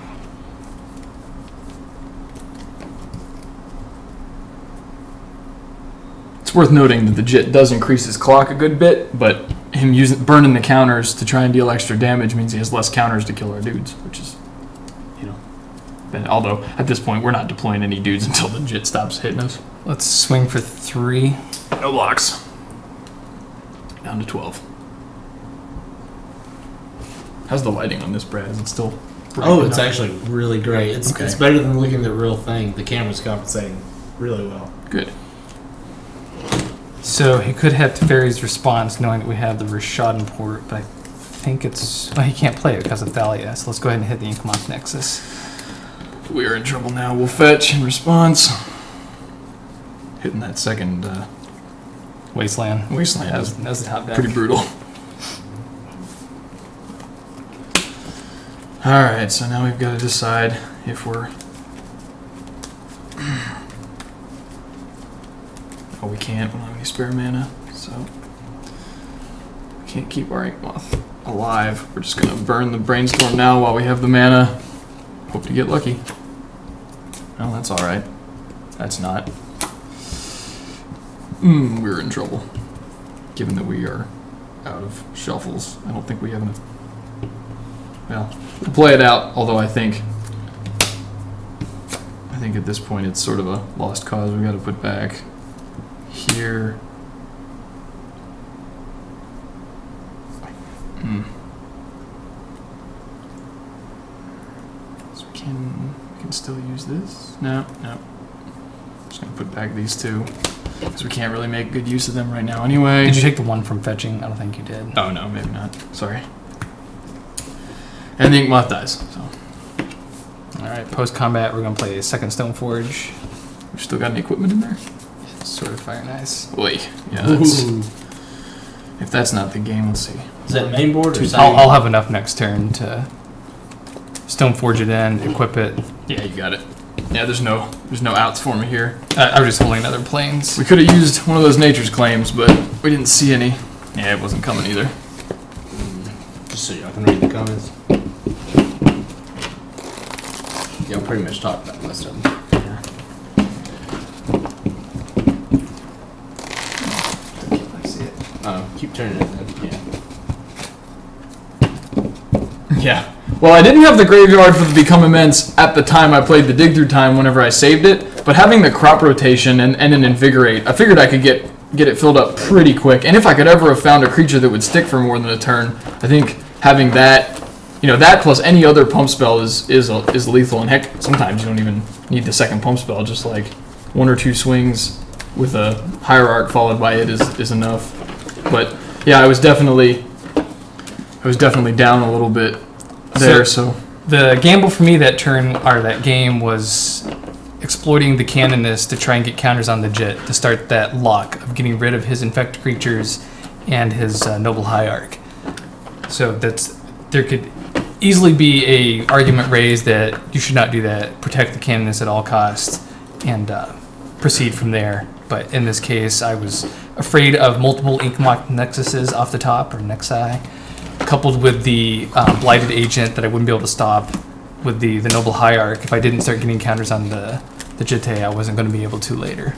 It's worth noting that the Jit does increase his clock a good bit, but him burning the counters to try and deal extra damage means he has less counters to kill our dudes, which is, you know. Although, at this point, we're not deploying any dudes until the Jit stops hitting us. Let's swing for 3. No blocks. Down to 12. How's the lighting on this, Brad? Is it still bright? Oh, it's actually really great. It's Okay. it's better than looking at the real thing. The camera's compensating really well. Good. So he could have Teferi's Response knowing that we have the Rishadan port, but I think it's... Well, he can't play it because of Thalia, so let's go ahead and hit the Inkmoth Nexus. We are in trouble now. We'll fetch in response. Hitting that second Wasteland. Wasteland. That was the top deck. Pretty brutal. Alright, so now we've got to decide if we're... Oh, we can't. We don't have any spare mana, so... We can't keep our Inkmoth alive. We're just going to burn the Brainstorm now while we have the mana. Hope to get lucky. No, that's alright. That's not. We're in trouble. Given that we are out of shuffles. I don't think we have enough... Well, we'll play it out, although I think at this point it's sort of a lost cause. We got to put back here. So we can still use this. No. Just gonna put back these two because we can't really make good use of them right now anyway. Did you take the 1 from fetching? I don't think you did. Oh no, maybe not. Sorry. And the Inkmoth dies. So Alright, post-combat we're going to play a second Stoneforge. we've still got any equipment in there. Sword of Fire and Ice. Oi. Yeah, that's, if that's not the game, let's see. Is that main board or I'll have enough next turn to Stoneforge it in, equip it. Yeah, you got it. Yeah, there's no outs for me here. I was just holding another planes. We could have used one of those nature's claims, but we didn't see any. Yeah, it wasn't coming either. Just so y'all can read the comments. Y'all pretty much talked about most of them. I see it. Keep turning it then. Yeah. Yeah. Well, I didn't have the graveyard for the Become Immense at the time I played the Dig Through Time whenever I saved it, but having the crop rotation and an Invigorate, I figured I could get it filled up pretty quick. And if I could ever have found a creature that would stick for more than a turn, I think having that, that plus any other pump spell is lethal. And heck, sometimes you don't even need the second pump spell. Just like 1 or 2 swings with a Hierarch followed by it is enough. But yeah, I was definitely down a little bit there. So the gamble for me that turn or that game was exploiting the Canonist to try and get counters on the Jit to start that lock of getting rid of his infect creatures and his Noble Hierarch. So there could easily be a argument raised that you should not do that. Protect the Canonist at all costs and proceed from there. But in this case, I was afraid of multiple Inkmoth Nexuses off the top or Nexi, coupled with the Blighted Agent that I wouldn't be able to stop with the Noble Hierarch. If I didn't start getting counters on the Jitte, I wasn't going to be able to later.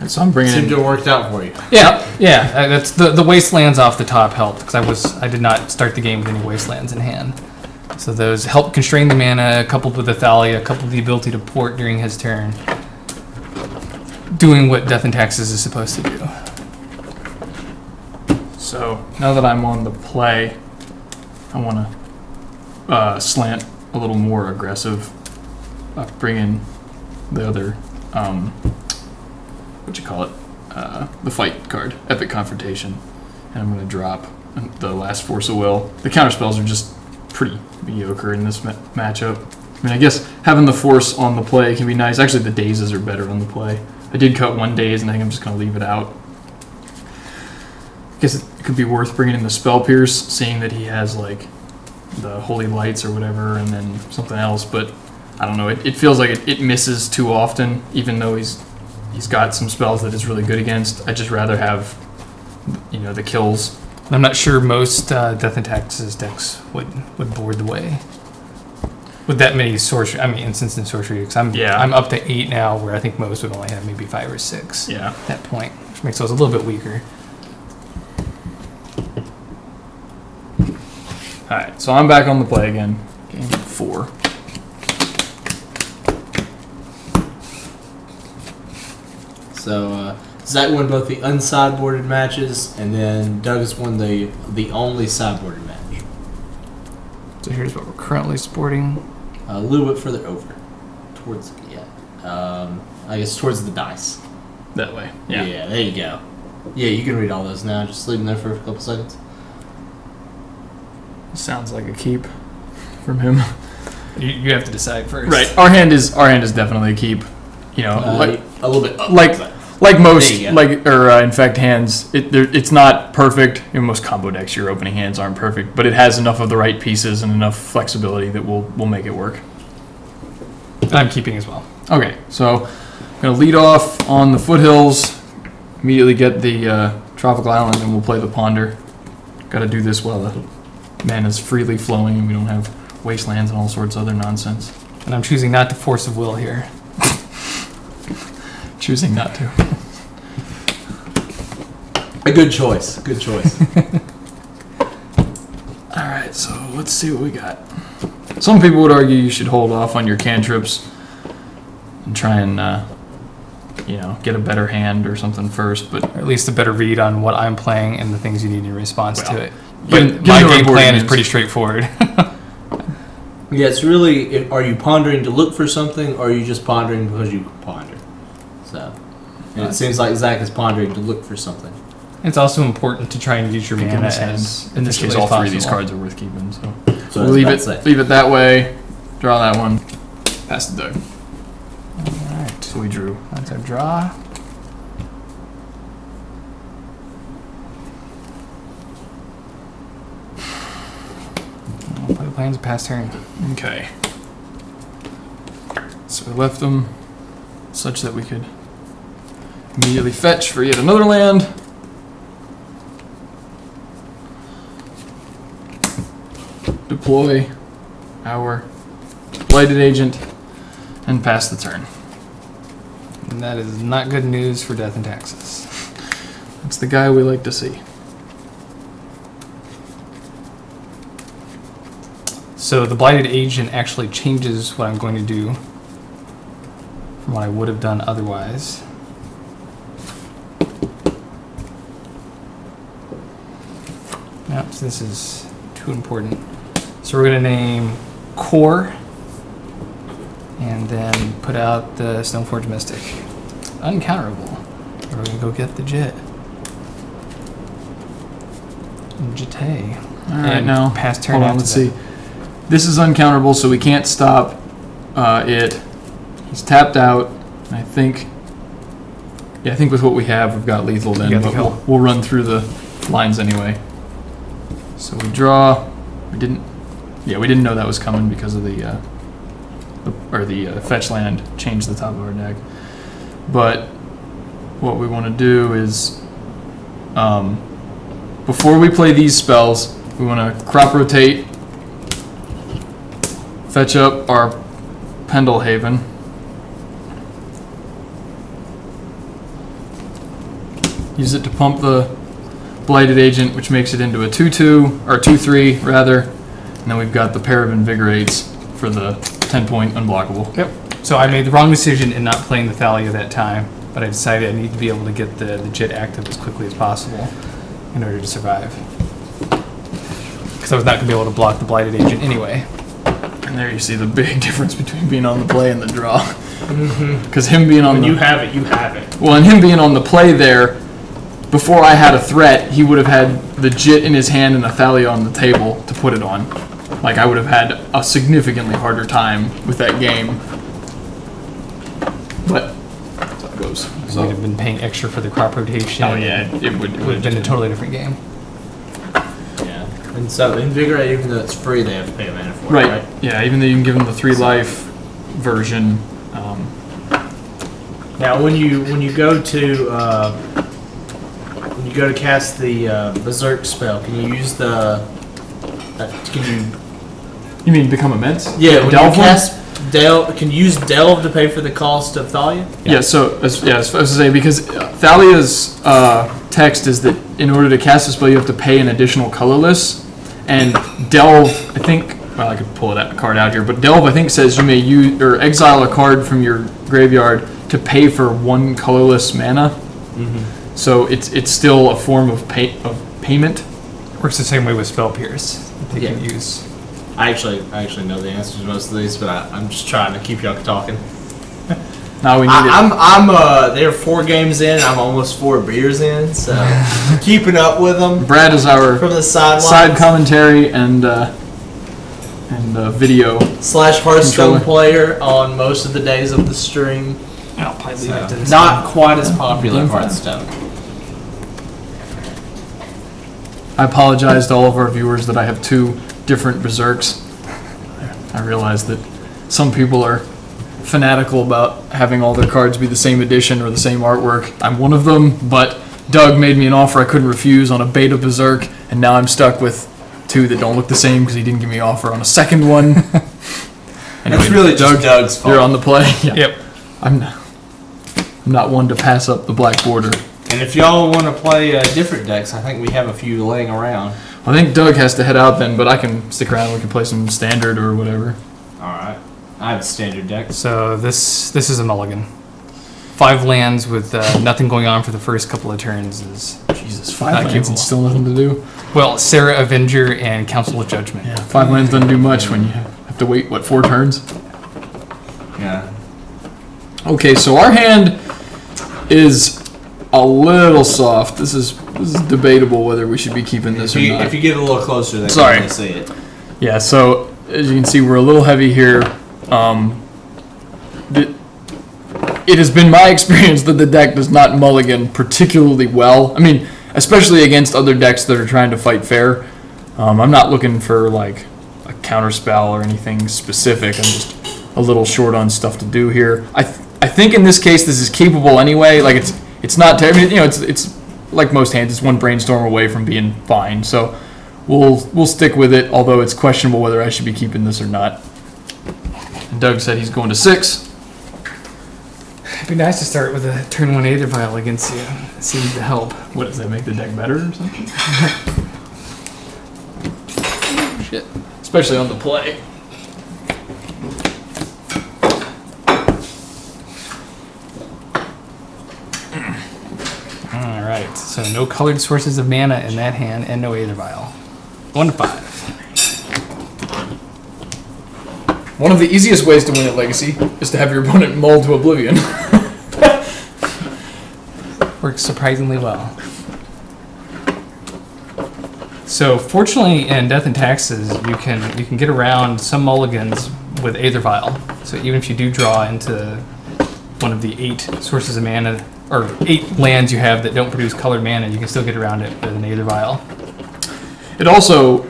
So I'm bringing Seemed to have worked out for you. Yeah. That's the Wastelands off the top helped because I did not start the game with any Wastelands in hand. So those helped constrain the mana, coupled with the Thalia, coupled with the ability to port during his turn, doing what Death and Taxes is supposed to do. So now that I'm on the play, I want to slant a little more aggressive. Bring in the other, the fight card, Epic Confrontation, and I'm going to drop the last Force of Will. The counterspells are just pretty mediocre in this matchup. I mean, I guess having the Force on the play can be nice. Actually, the Dazes are better on the play. I did cut 1 Daze, and I think I'm just going to leave it out. I guess it could be worth bringing in the Spell Pierce, seeing that he has like the Holy Lights or whatever, and then something else. But I don't know. It feels like it misses too often, even though he's got some spells that it's really good against. I'd just rather have the kills. I'm not sure most Death and Taxes decks would board the way with that many sorcery. I mean, instants and sorcery. Because I'm up to 8 now, where I think most would only have maybe 5 or 6. Yeah. At that point, which makes those a little bit weaker. Alright, so I'm back on the play again. Game 4. So Zach won both the unsideboarded matches, and then Doug has won the only sideboarded match. So here's what we're currently sporting. A little bit further over, towards I guess towards the dice. That way. Yeah. Yeah, there you go. Yeah, you can read all those now. Just leave them there for a couple seconds. Sounds like a keep from him. You have to decide first. Right. Our hand is definitely a keep. A little bit up, like most Infect hands, it's not perfect. In most combo decks, your opening hands aren't perfect, but it has enough of the right pieces and enough flexibility that will make it work. I'm keeping as well. Okay, so I'm gonna lead off on the foothills. Immediately get the Tropical Island, and we'll play the Ponder. Got to do this while the mana's freely flowing, and we don't have wastelands and all sorts of other nonsense. And I'm choosing not to Force of Will here. Choosing not to. A good choice. Good choice. Alright, so let's see what we got. Some people would argue you should hold off on your cantrips and try and, get a better hand or something first, but Or at least a better read on what I'm playing and the things you need in response to it. But My game plan is pretty straightforward. Yeah, it's really, are you pondering to look for something, or are you just pondering because you ponder? So, and it seems like Zach is pondering to look for something. It's also important to try and use your in mana this as in this case, all 3 of these cards are worth keeping. So So we'll leave it that way. Draw that one. Pass the Doug. Alright. So we drew. That's our draw. I'll play the plans of past turn. Okay. So we left them such that we could immediately fetch for yet another land. deploy our Blighted Agent and pass the turn. And that is not good news for Death and Taxes. That's the guy we like to see. So the Blighted Agent actually changes what I'm going to do from what I would have done otherwise. Yep, so this is too important. So we're going to name Core and then put out the Stoneforge Mystic. Uncounterable. We're going to go get the Jit. Jite. Alright, now, pass turn. hold on, let's see. This is uncounterable, so we can't stop it. He's tapped out. I think, yeah, I think with what we have, we've got lethal then, You got but the we'll run through the lines anyway. So we draw. We didn't know that was coming because of the fetch land changed the top of our deck. But what we want to do is, before we play these spells, we want to crop rotate, fetch up our Pendelhaven, use it to pump the Blighted Agent, which makes it into a 2/2 or 2/3 rather, and then we've got the pair of Invigorates for the 10-point unblockable. Yep. So I made the wrong decision in not playing the Thalia that time, but I decided I need to be able to get the Jit active as quickly as possible in order to survive. Because I was not going to be able to block the Blighted Agent anyway. And there you see the big difference between being on the play and the draw. Because him being on When the... you have it, you have it. Well, and him being on the play there, before I had a threat, he would have had the Jit in his hand and a Thalia on the table to put it on. Like, I would have had a significantly harder time with that game. But that's how it goes. So we'd have been paying extra for the crop rotation. Oh yeah, it would have been a totally different game. Yeah. And so Invigorate, even though it's free, they have to pay a mana for it, right. right? Yeah, even though you can give them the 3 life version. Now, when you go to cast the Berserk spell, can you use the? Can you? You mean become immense? Yeah, when Delve you one? cast Delve, can you use Delve to pay for the cost of Thalia? Yeah. So as I was to say, because Thalia's text is that in order to cast a spell, you have to pay an additional colorless, and Delve, I think. Well, I could pull that card out here, but Delve, I think, says you may use or exile a card from your graveyard to pay for 1 colorless mana. So it's still a form of payment. Works the same way with Spell Pierce. They can Yeah. use. I actually know the answers to most of these, but I'm just trying to keep y'all talking. Now we need it. They're 4 games in. I'm almost 4 beers in, so keeping up with them Brad is our from the sidelines. side commentary and video. / Hearthstone Controller. player on most of the days of the stream. I'll probably leave it to this. Not quite as popular in Hearthstone. I apologize to all of our viewers that I have 2 different Berserks. I realize that some people are fanatical about having all their cards be the same edition or the same artwork. I'm one of them, but Doug made me an offer I couldn't refuse on a beta Berserk, and now I'm stuck with 2 that don't look the same because he didn't give me an offer on a second one. It's really just Doug's fault. You're on the play. Yeah. Yep. I'm not one to pass up the black border. And if y'all want to play different decks, I think we have a few laying around. I think Doug has to head out then, but I can stick around. We can play some standard or whatever. All right. I have a standard deck. So this is a mulligan. 5 lands with nothing going on for the first couple of turns is Jesus, Not 5 lands capable. and still nothing to do. well, Sarah Avenger and Council of Judgment. Yeah, 5 lands doesn't do much when you have to wait, what, 4 turns? Yeah. Okay, so our hand is a little soft. This is debatable whether we should be keeping this or not. If you get a little closer, they Sorry. can see it. Yeah, so as you can see, we're a little heavy here. It has been my experience that the deck does not mulligan particularly well. I mean, especially against other decks that are trying to fight fair. I'm not looking for like a counter spell or anything specific. I'm just a little short on stuff to do here. I think in this case this is capable anyway. Like it's not terrible. You know, it's like most hands. It's 1 brainstorm away from being fine. So we'll stick with it, although it's questionable whether I should be keeping this or not. And Doug said he's going to 6. It'd be nice to start with a turn 1 Aether Vial against you. It seems to help. What, does that make the deck better or something? Shit. Especially on the play. Alright, so no colored sources of mana in that hand and no Aether Vial. 1 to 5. One of the easiest ways to win at Legacy is to have your opponent mull to oblivion. Works surprisingly well. So fortunately in Death and Taxes you can get around some mulligans with Aether Vial. So even if you do draw into one of the 8 sources of mana, or 8 lands you have that don't produce colored mana, you can still get around it with an Aether Vial. It also,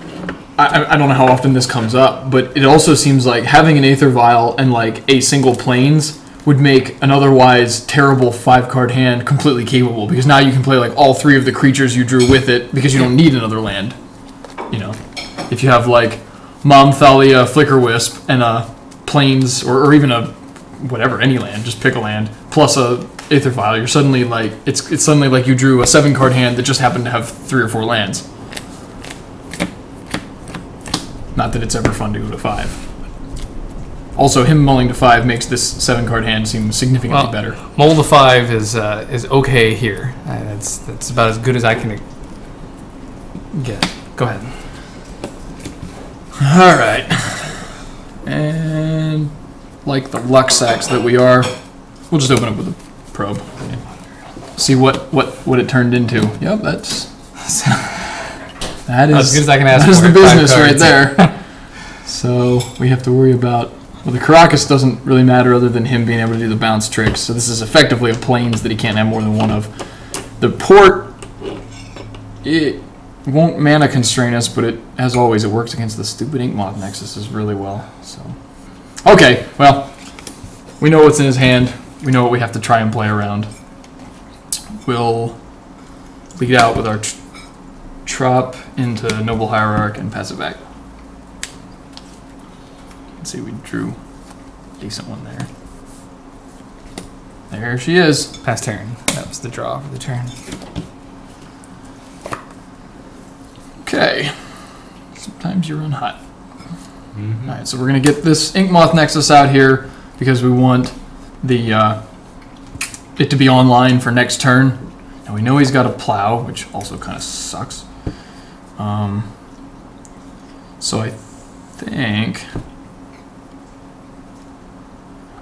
I don't know how often this comes up, but it also seems like having an Aether Vial and like a single plains would make an otherwise terrible 5-card hand completely capable, because now you can play like all 3 of the creatures you drew with it because you don't need another land. You know, if you have like Mom Thalia, Flicker Wisp, and a plains, or even a whatever, any land, just pick a land, plus a Aether Vial, you're suddenly like, it's suddenly like you drew a 7-card hand that just happened to have 3 or 4 lands. Not that it's ever fun to go to 5. Also, him mulling to 5 makes this 7-card hand seem significantly better. Mull to 5 is okay here. That's about as good as I can get. Go ahead. All right. And like the luck sacks that we are, we'll just open up with a probe. See what it turned into. Yep, that is as good as I can ask that for. That is the business right there. So we have to worry about. Well, the Caracas doesn't really matter other than him being able to do the bounce tricks. So this is effectively a plains that he can't have more than one of. The port, it won't mana constrain us, but it, as always, it works against the stupid Inkmoth Nexuses really well. So, okay, well, we know what's in his hand. We know what we have to try and play around. We'll lead out with our Trop into Noble Hierarch and pass it back. Let's see, we drew a decent one there. There she is. Pass turn. That was the draw for the turn. Okay. Sometimes you run hot. Alright, so we're going to get this Inkmoth Nexus out here because we want the it to be online for next turn. Now we know he's got a plow, which also kind of sucks. So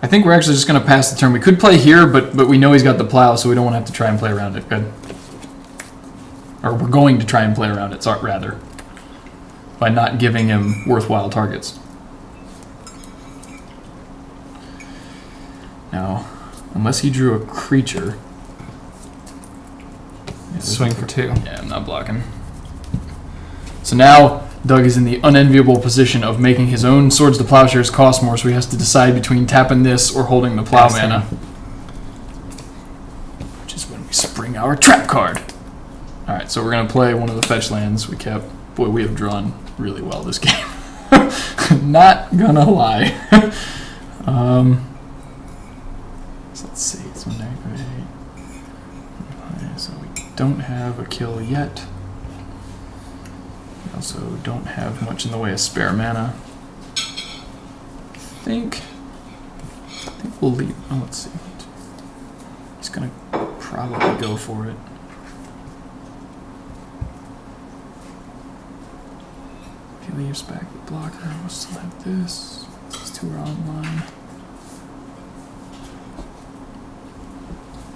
I think we're actually just going to pass the turn. We could play here, but we know he's got the plow, so we don't want to have to try and play around it. Good. Or we're going to try and play around it, rather, by not giving him worthwhile targets. Now, unless he drew a creature... Swing for 2. Yeah, I'm not blocking. So now... Doug is in the unenviable position of making his own Swords to Plowshares cost more, so he has to decide between tapping this or holding the plow mana. Which is when we spring our trap card. Alright, so we're going to play one of the fetch lands we kept. Boy, we have drawn really well this game. Not gonna lie. So let's see. So we don't have a kill yet. Also don't have much in the way of spare mana. I think we'll leave. Oh, let's see. He's gonna probably go for it. If he leaves back the blocker, we'll still have this. These 2 are online.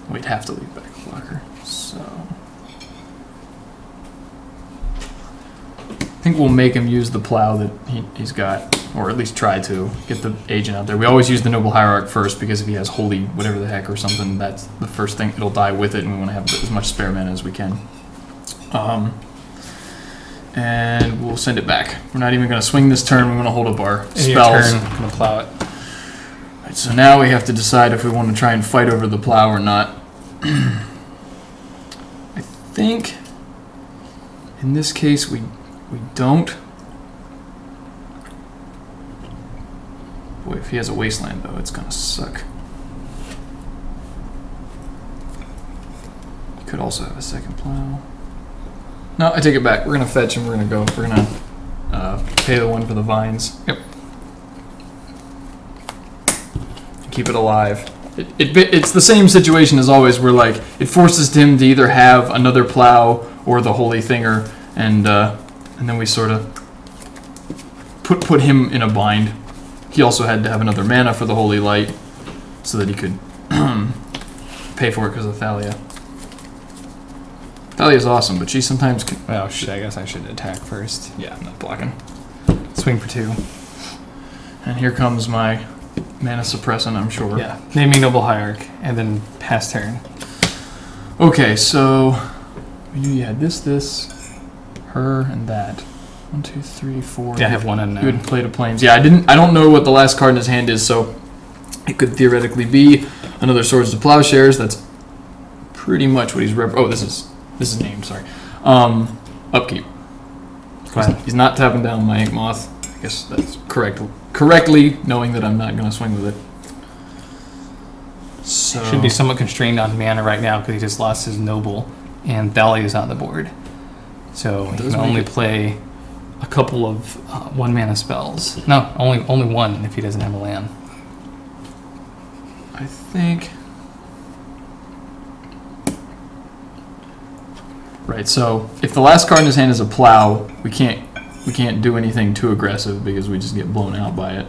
We'd have to leave back the blocker. So. I think we'll make him use the plow that he's got, or at least try to get the agent out there. We always use the Noble Hierarch first because if he has Holy whatever the heck or something, that's the first thing. It'll die with it, and we want to have as much spare mana as we can. And we'll send it back. We're not even going to swing this turn. We want to hold up our spells. Turn, gonna plow it. Right, so now we have to decide if we want to try and fight over the plow or not. I think in this case we We don't. Boy, if he has a wasteland, though, it's gonna suck. He could also have a second plow. No, I take it back. We're gonna fetch and we're gonna go. We're gonna pay the one for the vines. Yep. Keep it alive. It's the same situation as always, where like it forces him to either have another plow or the holy thinger, and then we sort of put him in a bind. He also had to have another mana for the holy light, so that he could pay for it because of Thalia. Thalia's awesome, but she sometimes can... Well, I guess I should attack first. Yeah, I'm not blocking. Swing for 2. And here comes my mana suppressant, I'm sure. Yeah. Naming Noble Hierarch, and then pass turn. Okay, so we knew you had this, her, and that. 1, 2, 3, 4. Yeah, I have one unknown. You had Plate of Plains. Yeah, I don't know what the last card in his hand is, so it could theoretically be another Swords to Plowshares. That's pretty much what he's this is named, sorry. Upkeep. He's not tapping down my Ink Moth. I guess that's correctly knowing that I'm not going to swing with it. So Should be somewhat constrained on mana right now because he just lost his Noble, and Thalia's on the board. So he can only play a couple of 1 mana spells. No, only one if he doesn't have a land. I think... Right, so if the last card in his hand is a plow, we can't do anything too aggressive because we just get blown out by it.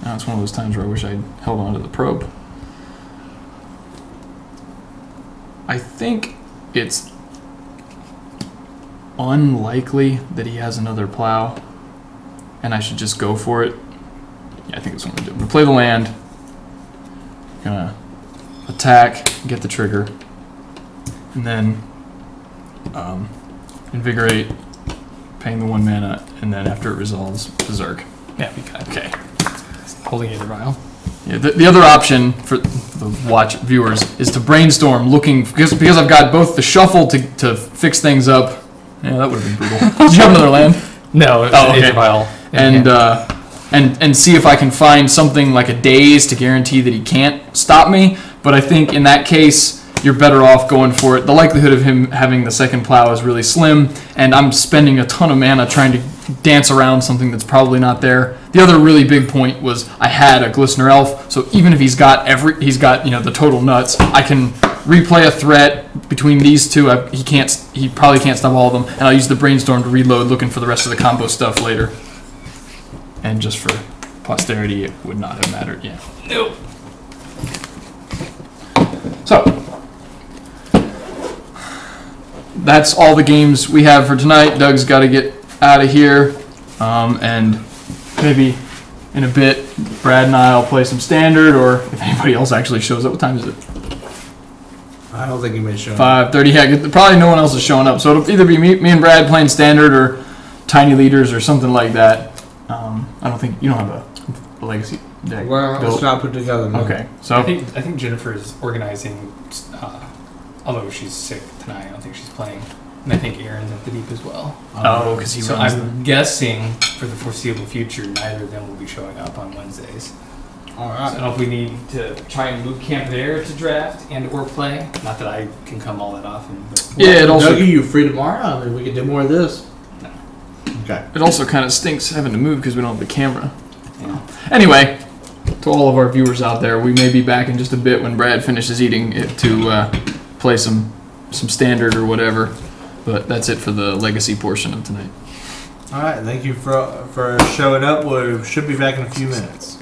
Now it's one of those times where I wish I'd held on to the probe. I think it's unlikely that he has another plow, and I should just go for it. Yeah, I think that's what I'm gonna do. I'm gonna play the land. Gonna attack, get the trigger, and then invigorate, paying the 1 mana, and then after it resolves, berserk. Yeah, we got it. Okay. Holding Aether Vial. Yeah, the other option for the watch viewers is to brainstorm, looking because I've got both the shuffle to fix things up. Yeah, that would have been brutal. Did you have another land? No, it's okay. Aether Vial. And see if I can find something like a daze to guarantee that he can't stop me. But I think in that case, you're better off going for it. The likelihood of him having the second plow is really slim, and I'm spending a ton of mana trying to dance around something that's probably not there. The other really big point was I had a Glistener Elf, so even if he's got the total nuts, I can replay a threat between these two. He probably can't stop all of them, and I'll use the brainstorm to reload, looking for the rest of the combo stuff later. And just for posterity, it would not have mattered. Yeah. Nope. So that's all the games we have for tonight. Doug's got to get out of here, and maybe in a bit, Brad and I will play some standard, or if anybody else actually shows up. What time is it? I don't think he may show up. 5:30. Yeah, probably no one else is showing up. So it'll either be me and Brad playing standard, or Tiny Leaders, or something like that. I don't think you don't have a legacy deck. Well, built. it's not put together. No. Okay, so I think Jennifer is organizing. Although she's sick tonight, I don't think she's playing. And I think Aaron's at the deep as well. Oh, because he So runs I'm guessing for the foreseeable future, neither of them will be showing up on Wednesdays. All So I right. don't know if we need to try and move camp there to draft and or play. Not that I can come all that often, but Yeah, it also Dougie, you free tomorrow? I mean, we could do more of this. No. Okay. It also kind of stinks having to move because we don't have the camera. Yeah. Anyway, to all of our viewers out there, we may be back in just a bit when Brad finishes eating it to play some standard or whatever. But that's it for the legacy portion of tonight. All right. Thank you for showing up. We should be back in a few minutes.